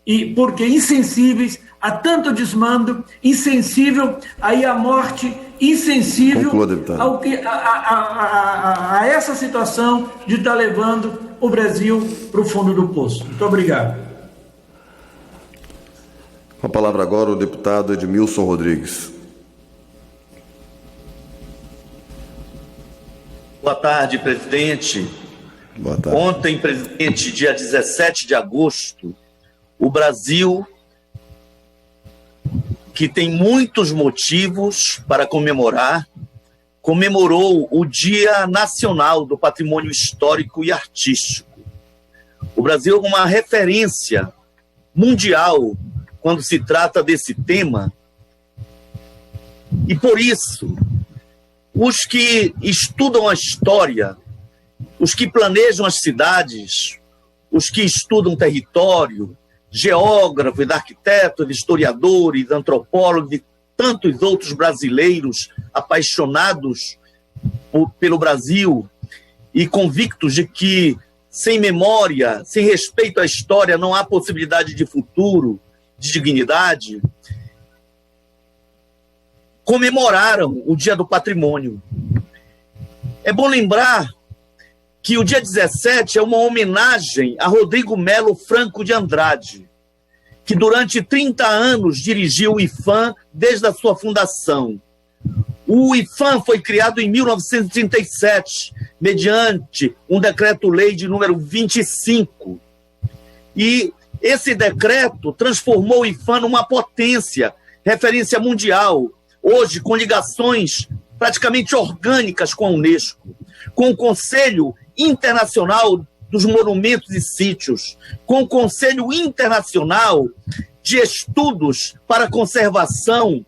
e porque insensíveis a tanto desmando, insensível aí à morte, insensível ao que, a essa situação de estar levando o Brasil para o fundo do poço. Muito obrigado. Com a palavra agora o deputado Edmilson Rodrigues. Boa tarde, presidente. Boa tarde. Ontem, presidente, dia 17 de agosto, o Brasil, que tem muitos motivos para comemorar, comemorou o Dia Nacional do Patrimônio Histórico e Artístico. O Brasil é uma referência mundial quando se trata desse tema, e por isso, os que estudam a história, os que planejam as cidades, os que estudam território, geógrafos, arquitetos, historiadores, antropólogos e tantos outros brasileiros apaixonados pelo Brasil e convictos de que sem memória, sem respeito à história, não há possibilidade de futuro, de dignidade, comemoraram o Dia do Patrimônio. É bom lembrar que o dia 17 é uma homenagem a Rodrigo Melo Franco de Andrade, que durante 30 anos dirigiu o IPHAN desde a sua fundação. O IPHAN foi criado em 1937, mediante um decreto-lei de número 25. E esse decreto transformou o IPHAN numa potência, referência mundial, hoje com ligações praticamente orgânicas com a Unesco, com o Conselho Internacional dos Monumentos e Sítios, com o Conselho Internacional de Estudos para a Conservação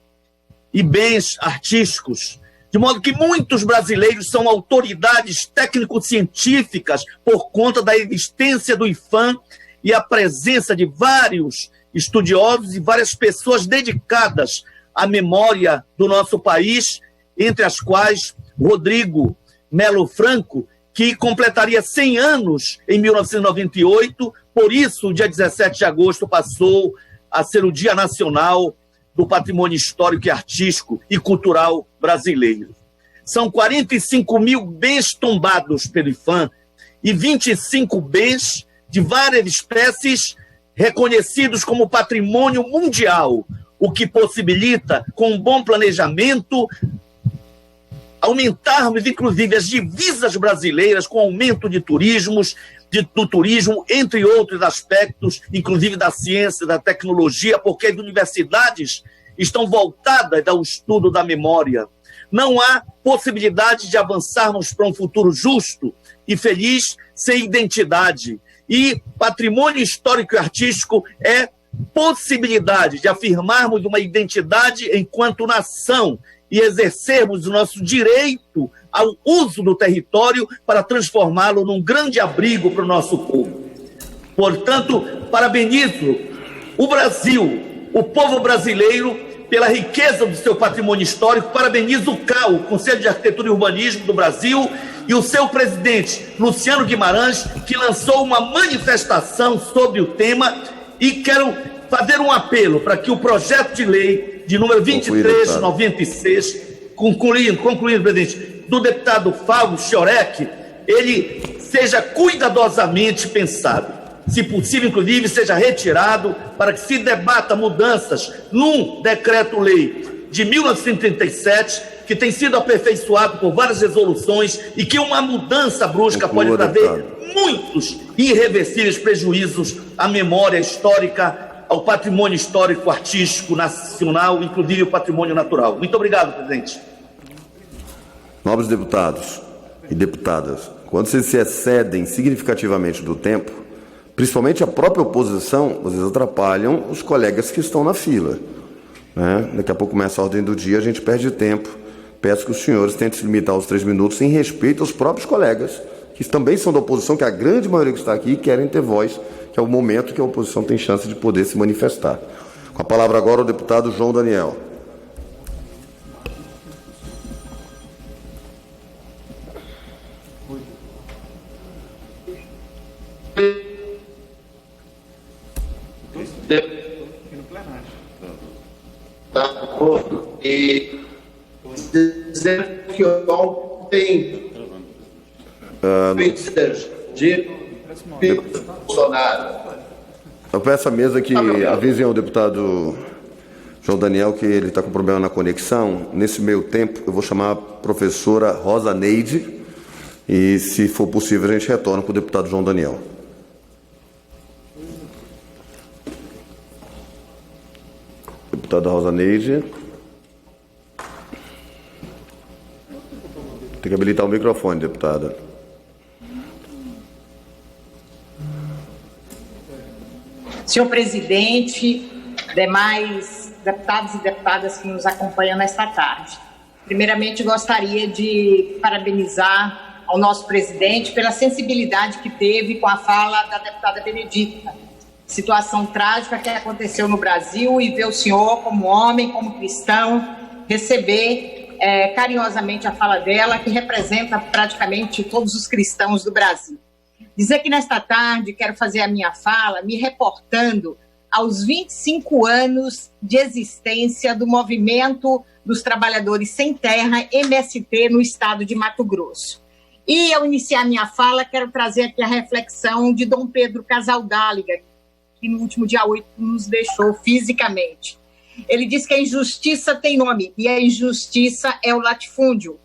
e Bens Artísticos, de modo que muitos brasileiros são autoridades técnico-científicas por conta da existência do IPHAN e a presença de vários estudiosos e várias pessoas dedicadas à memória do nosso país, entre as quais Rodrigo Melo Franco, que completaria 100 anos em 1998, por isso o dia 17 de agosto passou a ser o Dia Nacional do Patrimônio Histórico e Artístico e Cultural Brasileiro. São 45 mil bens tombados pelo IPHAN e 25 bens de várias espécies reconhecidos como patrimônio mundial, o que possibilita, com um bom planejamento, aumentarmos, inclusive, as divisas brasileiras com aumento de do turismo, entre outros aspectos, inclusive da ciência, da tecnologia, porque as universidades estão voltadas ao estudo da memória. Não há possibilidade de avançarmos para um futuro justo e feliz sem identidade. E patrimônio histórico e artístico é possibilidade de afirmarmos uma identidade enquanto nação e exercermos o nosso direito ao uso do território para transformá-lo num grande abrigo para o nosso povo. Portanto, parabenizo o Brasil, o povo brasileiro, pela riqueza do seu patrimônio histórico. Parabenizo o CAU, o Conselho de Arquitetura e Urbanismo do Brasil, e o seu presidente, Luciano Guimarães, que lançou uma manifestação sobre o tema, e quero fazer um apelo para que o projeto de lei de número 2396, concluindo, presidente, do deputado Fábio Chiorec, ele seja cuidadosamente pensado. Se possível, inclusive, seja retirado para que se debata mudanças num decreto-lei de 1937, que tem sido aperfeiçoado por várias resoluções e que uma mudança brusca pode trazer muitos irreversíveis prejuízos à memória histórica, ao patrimônio histórico artístico nacional, inclusive o patrimônio natural. Muito obrigado, presidente. Nobres deputados e deputadas, quando vocês se excedem significativamente do tempo, principalmente a própria oposição, vocês atrapalham os colegas que estão na fila, né? Daqui a pouco começa a ordem do dia, a gente perde tempo. Peço que os senhores tentem se limitar aos 3 minutos em respeito aos próprios colegas, que também são da oposição, que a grande maioria que está aqui querem ter voz, que é o momento que a oposição tem chance de poder se manifestar. Com a palavra agora o deputado João Daniel. E dizer que ontem de Bolsonaro. Eu peço à mesa que avisem ao deputado João Daniel que ele está com problema na conexão. Nesse meio tempo, eu vou chamar a professora Rosa Neide e, se for possível, a gente retorna com o deputado João Daniel. Deputada Rosa Neide. Tem que habilitar o microfone, deputada. Senhor presidente, demais deputados e deputadas que nos acompanham nesta tarde. Primeiramente, gostaria de parabenizar ao nosso presidente pela sensibilidade que teve com a fala da deputada Benedita. Situação trágica que aconteceu no Brasil, e ver o senhor, como homem, como cristão, receber carinhosamente a fala dela, que representa praticamente todos os cristãos do Brasil. Dizer que nesta tarde quero fazer a minha fala me reportando aos 25 anos de existência do Movimento dos Trabalhadores Sem Terra, MST, no estado de Mato Grosso. E, ao iniciar minha fala, quero trazer aqui a reflexão de Dom Pedro Casaldáliga, que no último dia 8 nos deixou fisicamente. Ele diz que a injustiça tem nome, e a injustiça é o latifúndio,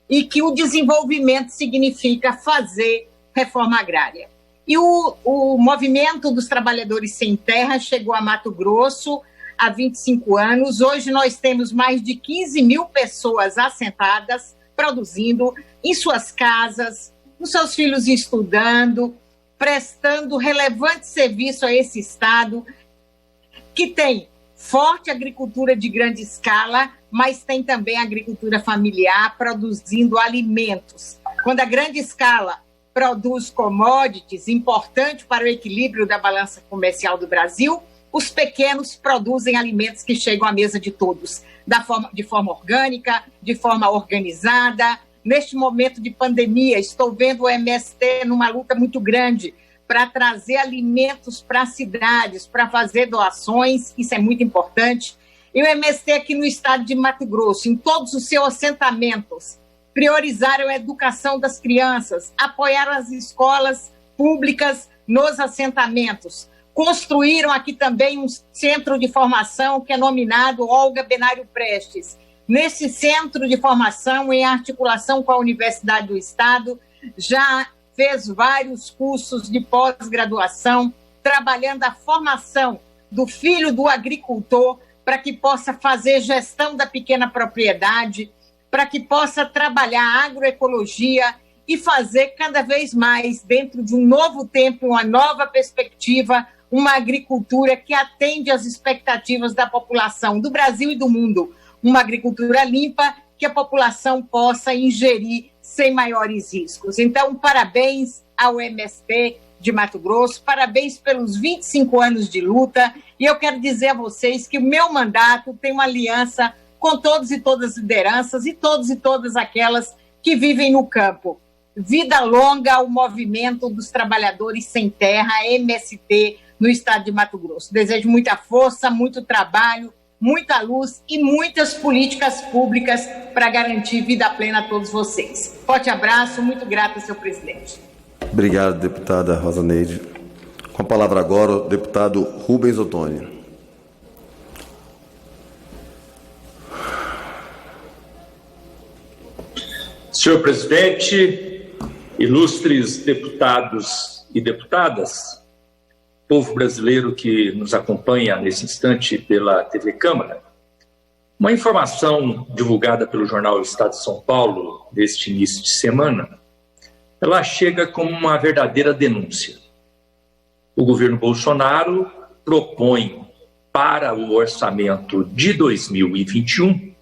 e que o desenvolvimento significa fazer reforma agrária. E o Movimento dos Trabalhadores Sem Terra chegou a Mato Grosso há 25 anos. Hoje nós temos mais de 15 mil pessoas assentadas, produzindo em suas casas, com seus filhos estudando, prestando relevante serviço a esse estado, que tem forte agricultura de grande escala, mas tem também agricultura familiar, produzindo alimentos. Quando a grande escala produz commodities, importante para o equilíbrio da balança comercial do Brasil, os pequenos produzem alimentos que chegam à mesa de todos, de forma orgânica, de forma organizada. Neste momento de pandemia, estou vendo o MST numa luta muito grande para trazer alimentos para as cidades, para fazer doações, isso é muito importante. E o MST aqui no estado de Mato Grosso, em todos os seus assentamentos, priorizaram a educação das crianças, apoiaram as escolas públicas nos assentamentos, construíram aqui também um centro de formação que é nominado Olga Benário Prestes. Nesse centro de formação, em articulação com a Universidade do Estado, já fez vários cursos de pós-graduação, trabalhando a formação do filho do agricultor para que possa fazer gestão da pequena propriedade, para que possa trabalhar a agroecologia e fazer cada vez mais, dentro de um novo tempo, uma nova perspectiva, uma agricultura que atende às expectativas da população do Brasil e do mundo. Uma agricultura limpa que a população possa ingerir sem maiores riscos. Então, parabéns ao MST de Mato Grosso, parabéns pelos 25 anos de luta, e eu quero dizer a vocês que o meu mandato tem uma aliança com todos e todas as lideranças e todos e todas aquelas que vivem no campo. Vida longa ao movimento dos trabalhadores sem terra, MST, no estado de Mato Grosso. Desejo muita força, muito trabalho, muita luz e muitas políticas públicas para garantir vida plena a todos vocês. Forte abraço, muito grata, senhor presidente. Obrigado, deputada Rosaneide. Com a palavra agora, o deputado Rubens Ottoni. Senhor presidente, ilustres deputados e deputadas, povo brasileiro que nos acompanha nesse instante pela TV Câmara, uma informação divulgada pelo jornal Estado de São Paulo deste início de semana, ela chega como uma verdadeira denúncia. O governo Bolsonaro propõe para o orçamento de 2021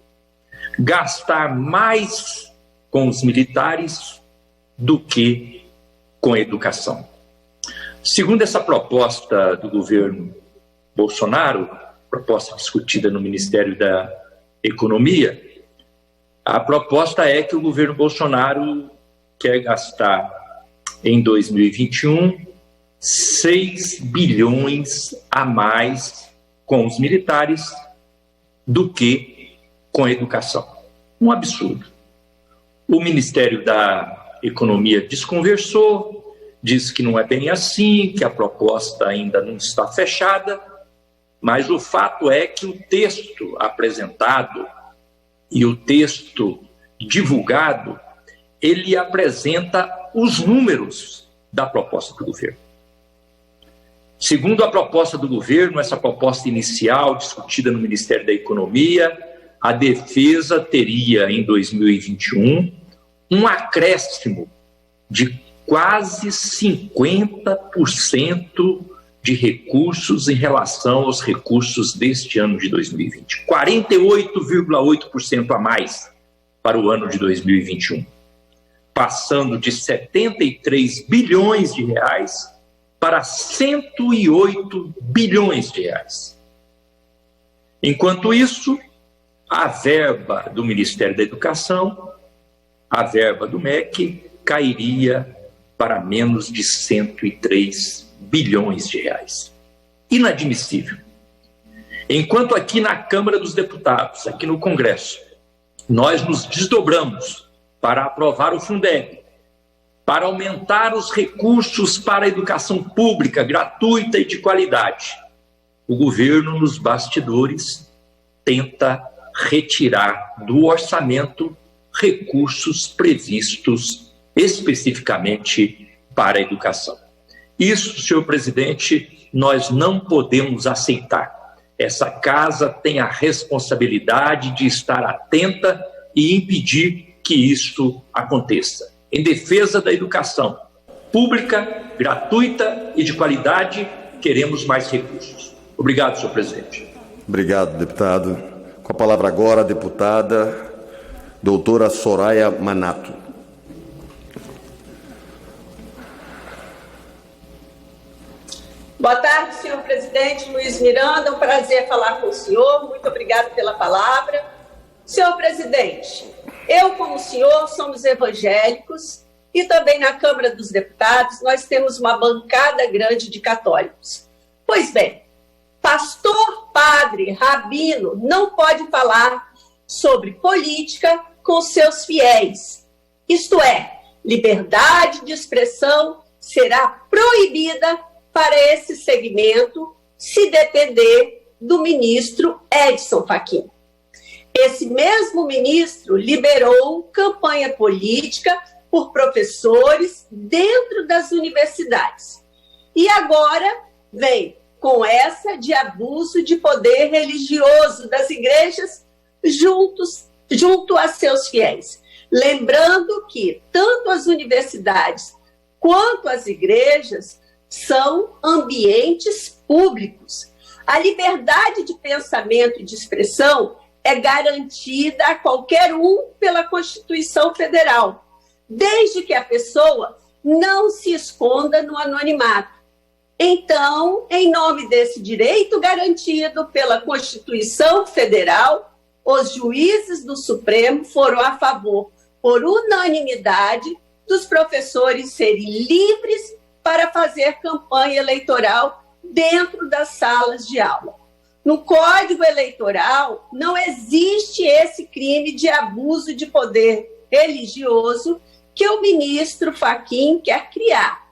gastar mais com os militares do que com a educação. Segundo essa proposta do governo Bolsonaro, proposta discutida no Ministério da Economia, a proposta é que o governo Bolsonaro quer gastar em 2021 6 bilhões a mais com os militares do que com a educação. Um absurdo. O Ministério da Economia desconversou, diz que não é bem assim, que a proposta ainda não está fechada, mas o fato é que o texto apresentado e o texto divulgado, ele apresenta os números da proposta do governo. Segundo a proposta do governo, essa proposta inicial discutida no Ministério da Economia, a defesa teria em 2021 um acréscimo de quase 50% de recursos em relação aos recursos deste ano de 2020. 48,8% a mais para o ano de 2021. Passando de 73 bilhões de reais para 108 bilhões de reais. Enquanto isso, a verba do Ministério da Educação, a verba do MEC, cairia para menos de 103 bilhões de reais. Inadmissível. Enquanto aqui na Câmara dos Deputados, aqui no Congresso, nós nos desdobramos para aprovar o Fundeb, para aumentar os recursos para a educação pública, gratuita e de qualidade, o governo, nos bastidores, tenta retirar do orçamento recursos previstos especificamente para a educação. Isso, senhor presidente, nós não podemos aceitar. Essa casa tem a responsabilidade de estar atenta e impedir que isso aconteça. Em defesa da educação pública, gratuita e de qualidade, queremos mais recursos. Obrigado, senhor presidente. Obrigado, deputado. Com a palavra agora, a deputada doutora Soraya Manato. Boa tarde, senhor presidente Luiz Miranda. É um prazer falar com o senhor. Muito obrigado pela palavra. Senhor presidente, eu, como o senhor, somos evangélicos e também na Câmara dos Deputados nós temos uma bancada grande de católicos. Pois bem, pastor, padre, rabino não pode falar sobre política com seus fiéis. Isto é, liberdade de expressão será proibida para esse segmento se depender do ministro Edson Fachin. Esse mesmo ministro liberou campanha política por professores dentro das universidades. E agora vem com essa de abuso de poder religioso das igrejas junto a seus fiéis. Lembrando que tanto as universidades quanto as igrejas são ambientes públicos. A liberdade de pensamento e de expressão é garantida a qualquer um pela Constituição Federal, desde que a pessoa não se esconda no anonimato. Então, em nome desse direito garantido pela Constituição Federal, os juízes do Supremo foram a favor, por unanimidade, dos professores serem livres para fazer campanha eleitoral dentro das salas de aula. No Código Eleitoral não existe esse crime de abuso de poder religioso que o ministro Fachin quer criar.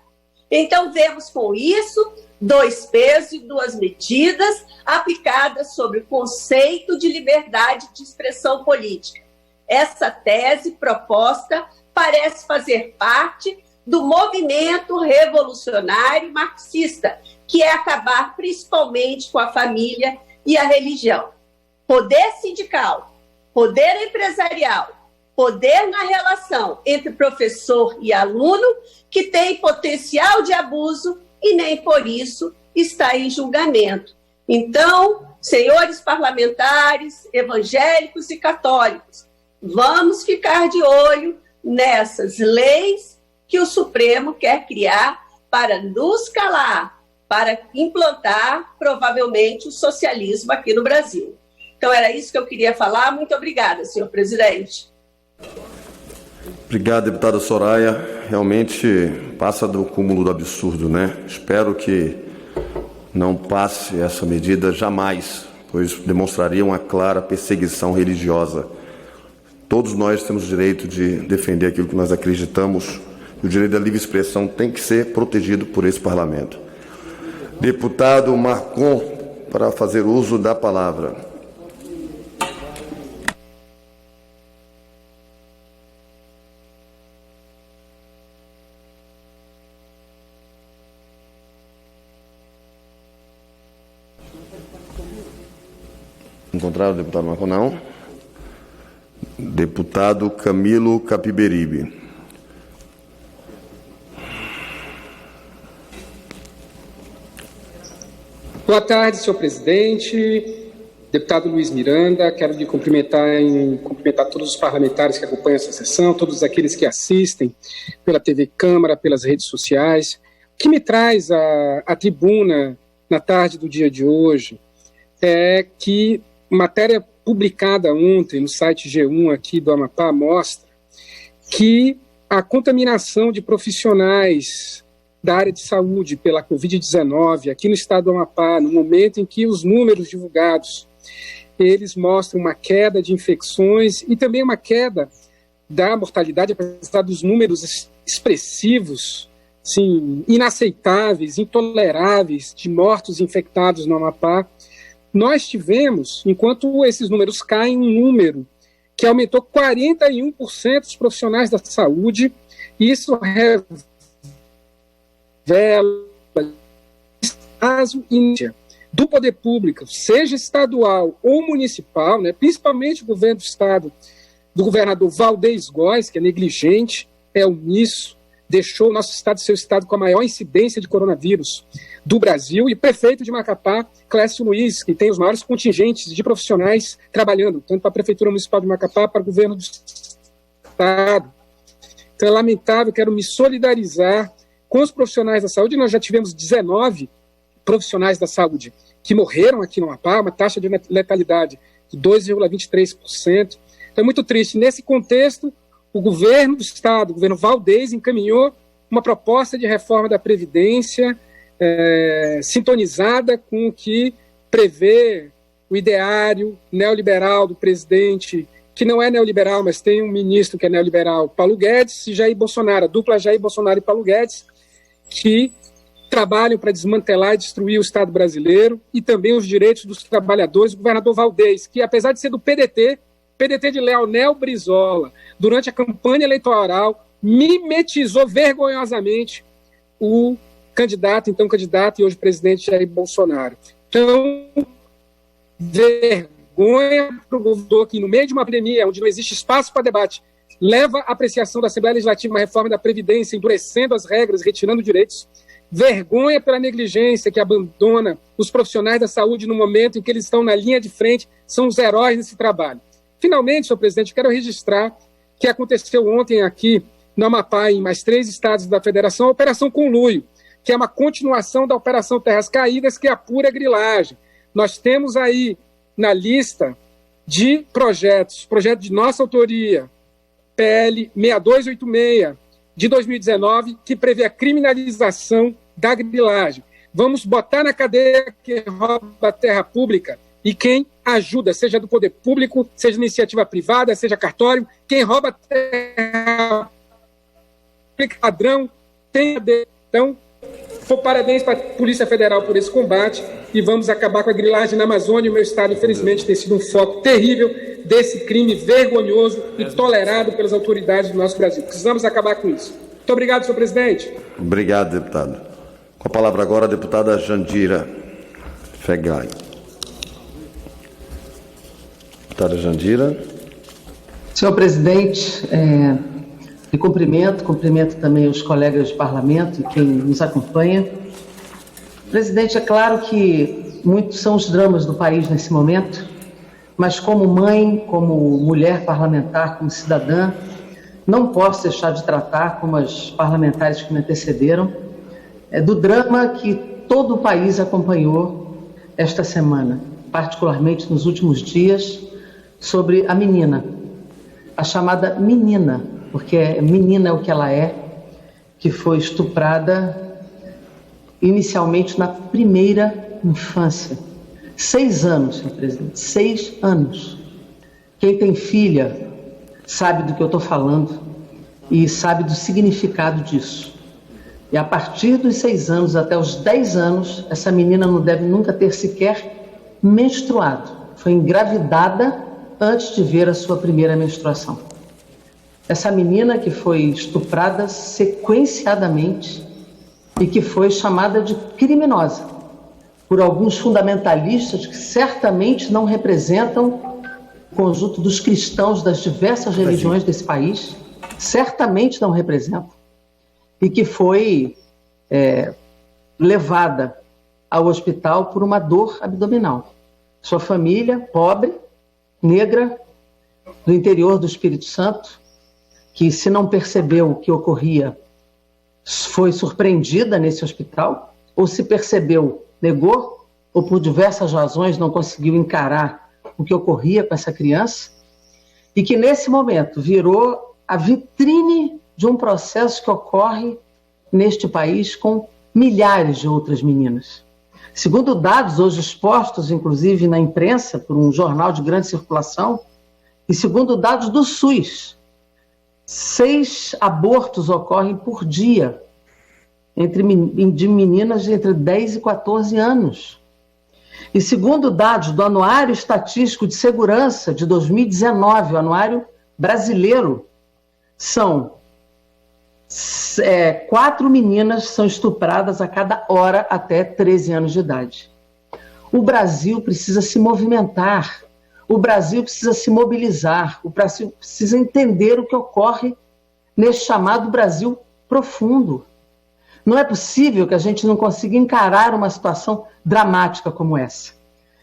Então, vemos com isso 2 pesos e 2 medidas aplicadas sobre o conceito de liberdade de expressão política. Essa tese proposta parece fazer parte do movimento revolucionário marxista, que é acabar principalmente com a família e a religião. Poder sindical, poder empresarial, poder na relação entre professor e aluno, que tem potencial de abuso e nem por isso está em julgamento. Então, senhores parlamentares, evangélicos e católicos, vamos ficar de olho nessas leis que o Supremo quer criar para nos calar, para implantar, provavelmente, o socialismo aqui no Brasil. Então, era isso que eu queria falar. Muito obrigada, senhor presidente. Obrigado, deputada Soraya. Realmente passa do cúmulo do absurdo, né? Espero que não passe essa medida jamais, pois demonstraria uma clara perseguição religiosa. Todos nós temos o direito de defender aquilo que nós acreditamos, e o direito da livre expressão tem que ser protegido por esse parlamento. Deputado Marcon, para fazer uso da palavra. Encontraram o deputado Marcon? Não. Deputado Camilo Capiberibe. Boa tarde, senhor presidente, deputado Luiz Miranda. Quero lhe cumprimentar todos os parlamentares que acompanham essa sessão, todos aqueles que assistem pela TV Câmara, pelas redes sociais. O que me traz à tribuna na tarde do dia de hoje é que matéria publicada ontem no site G1 aqui do Amapá mostra que a contaminação de profissionais da área de saúde pela Covid-19 aqui no estado do Amapá, no momento em que os números divulgados, eles mostram uma queda de infecções e também uma queda da mortalidade, apesar dos números expressivos, sim, inaceitáveis, intoleráveis de mortos infectados no Amapá. Nós tivemos, enquanto esses números caem, um número que aumentou 41% dos profissionais da saúde. Isso revela caso do poder público, seja estadual ou municipal, né, principalmente o governo do estado, do governador Valdez Góes, que é negligente, é omisso, deixou o nosso estado ser o estado com a maior incidência de coronavírus do Brasil, e o prefeito de Macapá, Clécio Luiz, que tem os maiores contingentes de profissionais trabalhando, tanto para a Prefeitura Municipal de Macapá, para o governo do estado. Então é lamentável, quero me solidarizar com os profissionais da saúde. Nós já tivemos 19 profissionais da saúde que morreram aqui no Amapá, uma taxa de letalidade de 2,23%. Então é muito triste. Nesse contexto, o governo do estado, o governo Valdez, encaminhou uma proposta de reforma da Previdência sintonizada com o que prevê o ideário neoliberal do presidente, que não é neoliberal, mas tem um ministro que é neoliberal, Paulo Guedes, e Jair Bolsonaro, a dupla Jair Bolsonaro e Paulo Guedes, que trabalham para desmantelar e destruir o Estado brasileiro e também os direitos dos trabalhadores. O governador Valdez, que apesar de ser do PDT de Leonel Brizola, durante a campanha eleitoral, mimetizou vergonhosamente o então candidato e hoje presidente Jair Bolsonaro. Então, vergonha para o governador que, no meio de uma pandemia, onde não existe espaço para debate, leva à apreciação da Assembleia Legislativa uma reforma da Previdência, endurecendo as regras, retirando direitos. Vergonha pela negligência que abandona os profissionais da saúde no momento em que eles estão na linha de frente, são os heróis nesse trabalho. Finalmente, senhor presidente, quero registrar que aconteceu ontem aqui no Amapá e em mais 3 estados da federação, a Operação Conluio, que é uma continuação da Operação Terras Caídas, que é a pura grilagem. Nós temos aí na lista de projeto de nossa autoria, PL 6286, de 2019, que prevê a criminalização da grilagem. Vamos botar na cadeia quem rouba a terra pública e quem ajuda, seja do poder público, seja iniciativa privada, seja cartório, quem rouba a terra pública, padrão, tem. Então, parabéns para a Polícia Federal por esse combate e vamos acabar com a grilagem na Amazônia. O meu estado, infelizmente, tem sido um foco terrível desse crime vergonhoso e tolerado pelas autoridades do nosso Brasil. Precisamos acabar com isso. Muito obrigado, senhor presidente. Obrigado, deputado. Com a palavra agora a deputada Jandira Fegali. Deputada Jandira. Senhor presidente, me cumprimento também os colegas de parlamento e quem nos acompanha. Presidente, é claro que muitos são os dramas do país nesse momento, mas como mãe, como mulher parlamentar, como cidadã, não posso deixar de tratar, como as parlamentares que me antecederam, do drama que todo o país acompanhou esta semana, particularmente nos últimos dias, sobre a menina, a chamada menina, porque menina é o que ela é, que foi estuprada inicialmente na primeira infância. 6 anos, senhor presidente, 6 anos. Quem tem filha sabe do que eu estou falando e sabe do significado disso. E a partir dos 6 anos até os 10 anos, essa menina não deve nunca ter sequer menstruado. Foi engravidada antes de ver a sua primeira menstruação. Essa menina que foi estuprada sequenciadamente e que foi chamada de criminosa por alguns fundamentalistas que certamente não representam o conjunto dos cristãos das diversas religiões desse país, certamente não representam, e que foi levada ao hospital por uma dor abdominal. Sua família, pobre, negra, do interior do Espírito Santo, que se não percebeu o que ocorria, foi surpreendida nesse hospital, ou se percebeu, negou, ou por diversas razões não conseguiu encarar o que ocorria com essa criança, e que nesse momento virou a vitrine de um processo que ocorre neste país com milhares de outras meninas. Segundo dados hoje expostos, inclusive na imprensa, por um jornal de grande circulação, e segundo dados do SUS, 6 abortos ocorrem por dia de meninas entre 10 e 14 anos. E segundo dados do Anuário Estatístico de Segurança de 2019, o Anuário Brasileiro, são 4 meninas são estupradas a cada hora até 13 anos de idade. O Brasil precisa se movimentar, o Brasil precisa se mobilizar, o Brasil precisa entender o que ocorre nesse chamado Brasil profundo. Não é possível que a gente não consiga encarar uma situação dramática como essa.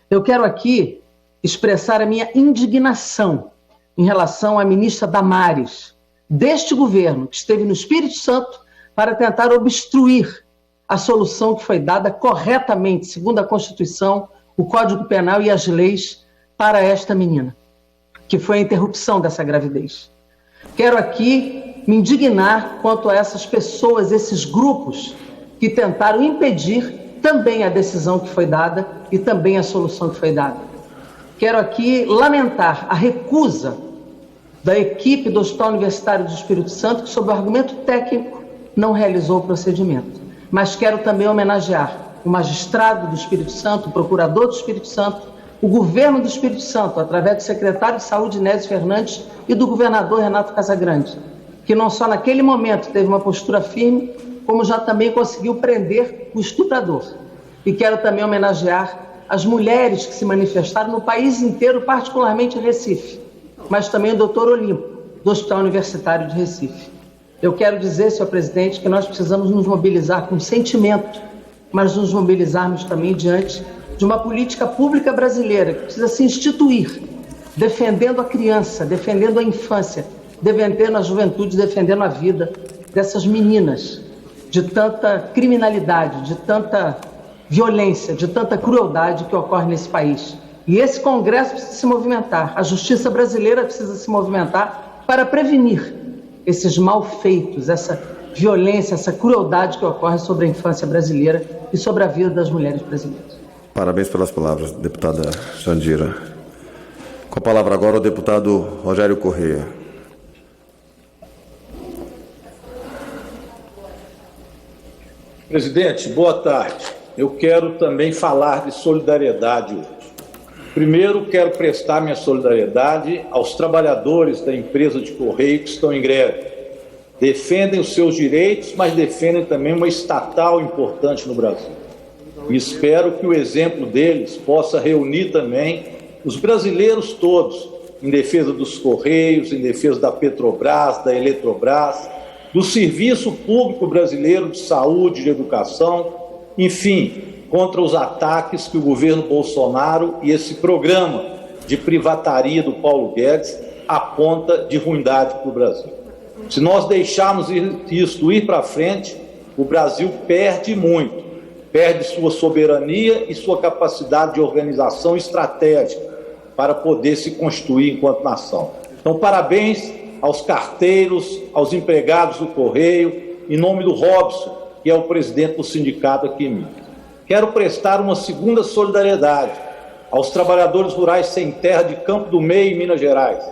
Eu quero aqui expressar a minha indignação em relação à ministra Damares, deste governo, que esteve no Espírito Santo para tentar obstruir a solução que foi dada corretamente, segundo a Constituição, o Código Penal e as leis, para esta menina, que foi a interrupção dessa gravidez. Quero aqui me indignar quanto a essas pessoas, esses grupos que tentaram impedir também a decisão que foi dada e também a solução que foi dada. Quero aqui lamentar a recusa da equipe do Hospital Universitário do Espírito Santo, que, sob o argumento técnico, não realizou o procedimento. Mas quero também homenagear o magistrado do Espírito Santo, o procurador do Espírito Santo, o governo do Espírito Santo, através do secretário de Saúde, Inésio Fernandes, e do governador Renato Casagrande, que não só naquele momento teve uma postura firme, como já também conseguiu prender o estuprador. E quero também homenagear as mulheres que se manifestaram no país inteiro, particularmente em Recife, mas também o doutor Olimpo, do Hospital Universitário de Recife. Eu quero dizer, senhor presidente, que nós precisamos nos mobilizar com sentimento, mas nos mobilizarmos também diante de uma política pública brasileira que precisa se instituir, defendendo a criança, defendendo a infância, defendendo a juventude, defendendo a vida dessas meninas, de tanta criminalidade, de tanta violência, de tanta crueldade que ocorre nesse país. E esse Congresso precisa se movimentar, a justiça brasileira precisa se movimentar para prevenir esses malfeitos, essa violência, essa crueldade que ocorre sobre a infância brasileira e sobre a vida das mulheres brasileiras. Parabéns pelas palavras, deputada Jandira. Com a palavra agora o deputado Rogério Corrêa. Presidente, boa tarde. Eu quero também falar de solidariedade hoje. Primeiro, quero prestar minha solidariedade aos trabalhadores da empresa de Correio que estão em greve. Defendem os seus direitos, mas defendem também uma estatal importante no Brasil. E espero que o exemplo deles possa reunir também os brasileiros todos em defesa dos Correios, em defesa da Petrobras, da Eletrobras, do Serviço Público Brasileiro de Saúde e de Educação, enfim, contra os ataques que o governo Bolsonaro e esse programa de privataria do Paulo Guedes aponta de ruindade para o Brasil. Se nós deixarmos isso ir para frente, o Brasil perde muito, perde sua soberania e sua capacidade de organização estratégica para poder se constituir enquanto nação. Então, parabéns aos carteiros, aos empregados do Correio, em nome do Robson, que é o presidente do sindicato aqui em Minas. Quero prestar uma segunda solidariedade aos trabalhadores rurais sem terra de Campo do Meio, em Minas Gerais.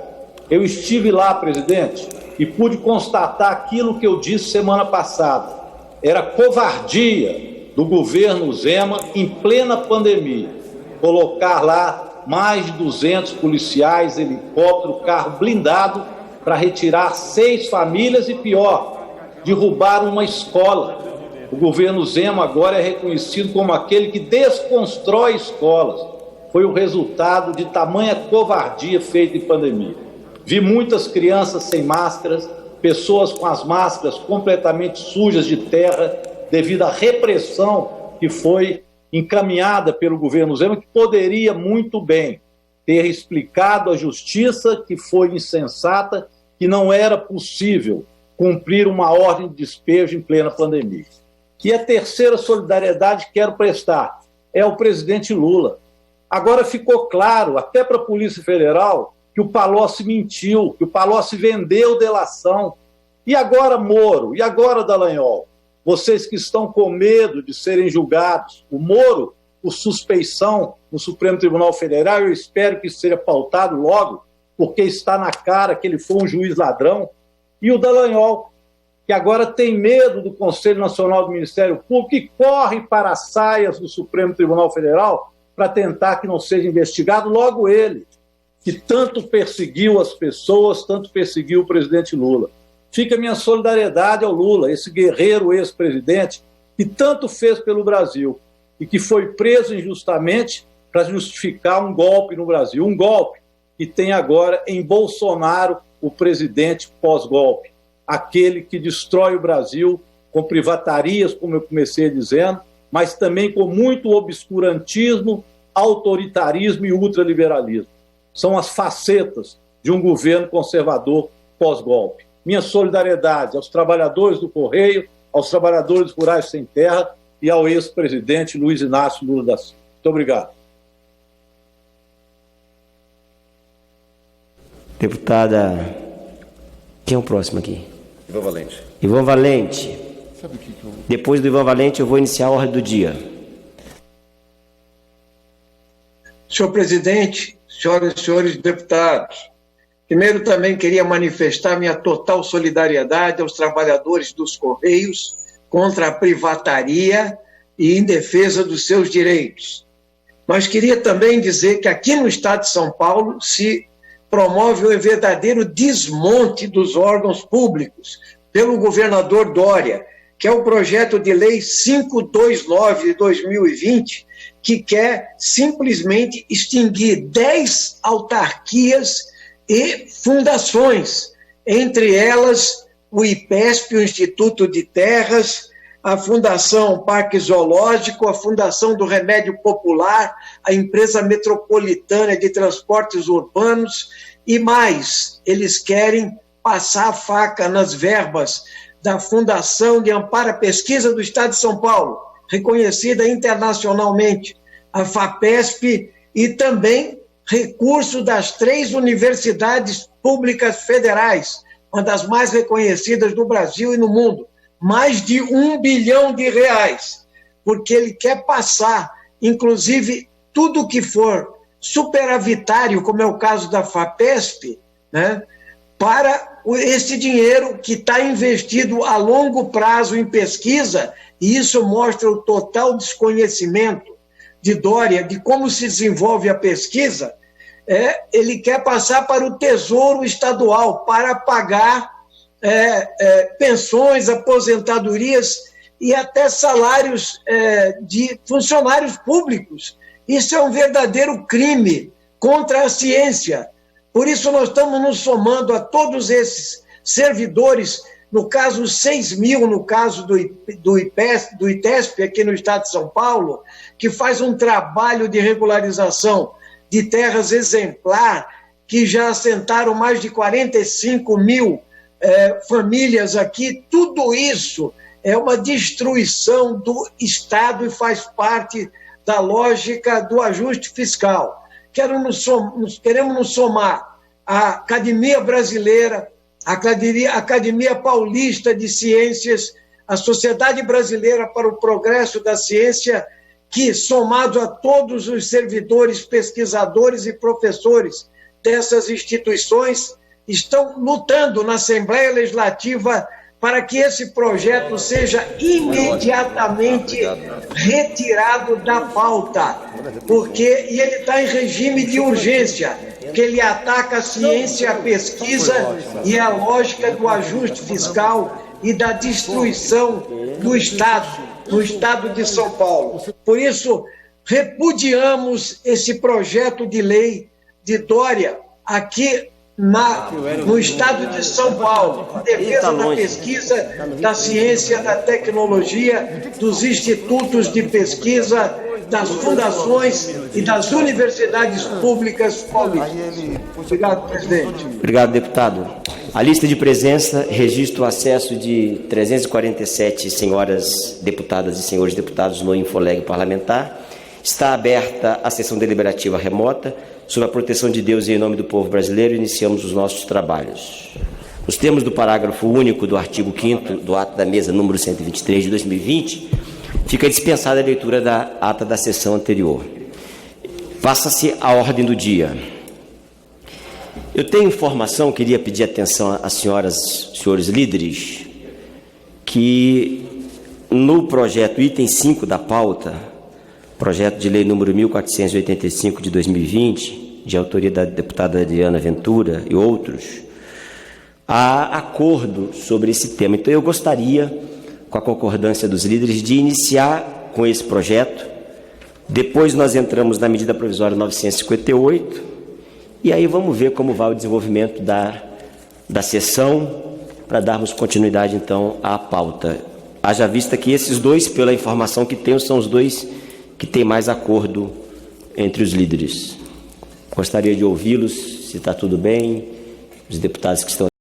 Eu estive lá, presidente, e pude constatar aquilo que eu disse semana passada. Era covardia do governo Zema, em plena pandemia, colocar lá mais de 200 policiais, helicóptero, carro blindado para retirar 6 famílias e, pior, derrubar uma escola. O governo Zema agora é reconhecido como aquele que desconstrói escolas. Foi o resultado de tamanha covardia feita em pandemia. Vi muitas crianças sem máscaras, pessoas com as máscaras completamente sujas de terra devido à repressão que foi encaminhada pelo governo Zema, que poderia muito bem ter explicado à justiça que foi insensata, que não era possível cumprir uma ordem de despejo em plena pandemia. E a terceira solidariedade que quero prestar é ao presidente Lula. Agora ficou claro, até para a Polícia Federal, que o Palocci mentiu, que o Palocci vendeu delação. E agora Moro? E agora Dallagnol? Vocês que estão com medo de serem julgados, o Moro, por suspeição no Supremo Tribunal Federal, eu espero que isso seja pautado logo, porque está na cara que ele foi um juiz ladrão. E o Dallagnol, que agora tem medo do Conselho Nacional do Ministério Público e corre para as saias do Supremo Tribunal Federal para tentar que não seja investigado, logo ele, que tanto perseguiu as pessoas, tanto perseguiu o presidente Lula. Fica minha solidariedade ao Lula, esse guerreiro ex-presidente que tanto fez pelo Brasil e que foi preso injustamente para justificar um golpe no Brasil. Um golpe que tem agora em Bolsonaro o presidente pós-golpe. Aquele que destrói o Brasil com privatarias, como eu comecei dizendo, mas também com muito obscurantismo, autoritarismo e ultraliberalismo. São as facetas de um governo conservador pós-golpe. Minha solidariedade aos trabalhadores do Correio, aos trabalhadores rurais sem terra e ao ex-presidente Luiz Inácio Lula da Silva. Muito obrigado. Deputada, quem é o próximo aqui? Ivan Valente. Ivan Valente. Depois do Ivan Valente, eu vou iniciar a ordem do dia. Senhor presidente, senhoras e senhores deputados, primeiro também queria manifestar minha total solidariedade aos trabalhadores dos Correios contra a privataria e em defesa dos seus direitos. Mas queria também dizer que aqui no estado de São Paulo se promove um verdadeiro desmonte dos órgãos públicos pelo governador Dória, que é o projeto de lei 529 de 2020, que quer simplesmente extinguir 10 autarquias e fundações, entre elas o IPESP, o Instituto de Terras, a Fundação Parque Zoológico, a Fundação do Remédio Popular, a Empresa Metropolitana de Transportes Urbanos e mais. Eles querem passar a faca nas verbas da Fundação de Amparo à Pesquisa do Estado de São Paulo, reconhecida internacionalmente, a FAPESP, e também recurso das 3 universidades públicas federais, uma das mais reconhecidas do Brasil e no mundo, mais de R$1 bilhão, porque ele quer passar, inclusive, tudo que for superavitário, como é o caso da FAPESP, né, para esse dinheiro que está investido a longo prazo em pesquisa, e isso mostra o total desconhecimento de Dória de como se desenvolve a pesquisa. Ele quer passar para o Tesouro Estadual para pagar pensões, aposentadorias e até salários de funcionários públicos. Isso é um verdadeiro crime contra a ciência. Por isso nós estamos nos somando a todos esses servidores, no caso 6 mil, no caso do ITESP, aqui no estado de São Paulo, que faz um trabalho de regularização de terras exemplar, que já assentaram mais de 45 mil famílias aqui. Tudo isso é uma destruição do Estado e faz parte da lógica do ajuste fiscal. Queremos nos somar à Academia Brasileira, à Academia Paulista de Ciências, à Sociedade Brasileira para o Progresso da Ciência, que, somado a todos os servidores, pesquisadores e professores dessas instituições, estão lutando na Assembleia Legislativa para que esse projeto seja imediatamente retirado da pauta, e ele está em regime de urgência, que ele ataca a ciência, a pesquisa e a lógica do ajuste fiscal e da destruição do Estado, no Estado de São Paulo. Por isso, repudiamos esse projeto de lei de Dória aqui no Estado de São Paulo, em defesa da pesquisa, da ciência, da tecnologia, dos institutos de pesquisa, das fundações e das universidades públicas paulistas. Obrigado, presidente. Obrigado, deputado. A lista de presença registra o acesso de 347 senhoras deputadas e senhores deputados no Infoleg parlamentar. Está aberta a sessão deliberativa remota. Sob a proteção de Deus e em nome do povo brasileiro, iniciamos os nossos trabalhos. Nos termos do parágrafo único do artigo 5º do ato da mesa número 123 de 2020, fica dispensada a leitura da ata da sessão anterior. Passa-se a ordem do dia. Eu tenho informação, queria pedir atenção às senhoras, senhores líderes, que no projeto item 5 da pauta, projeto de lei número 1485 de 2020, de autoria da deputada Adriana Ventura e outros, há acordo sobre esse tema. Então eu gostaria, com a concordância dos líderes, de iniciar com esse projeto. Depois nós entramos na medida provisória 958 e aí vamos ver como vai o desenvolvimento da sessão para darmos continuidade então à pauta. Haja vista que esses dois, pela informação que tenho, são os dois que têm mais acordo entre os líderes. Gostaria de ouvi-los, se está tudo bem, os deputados que estão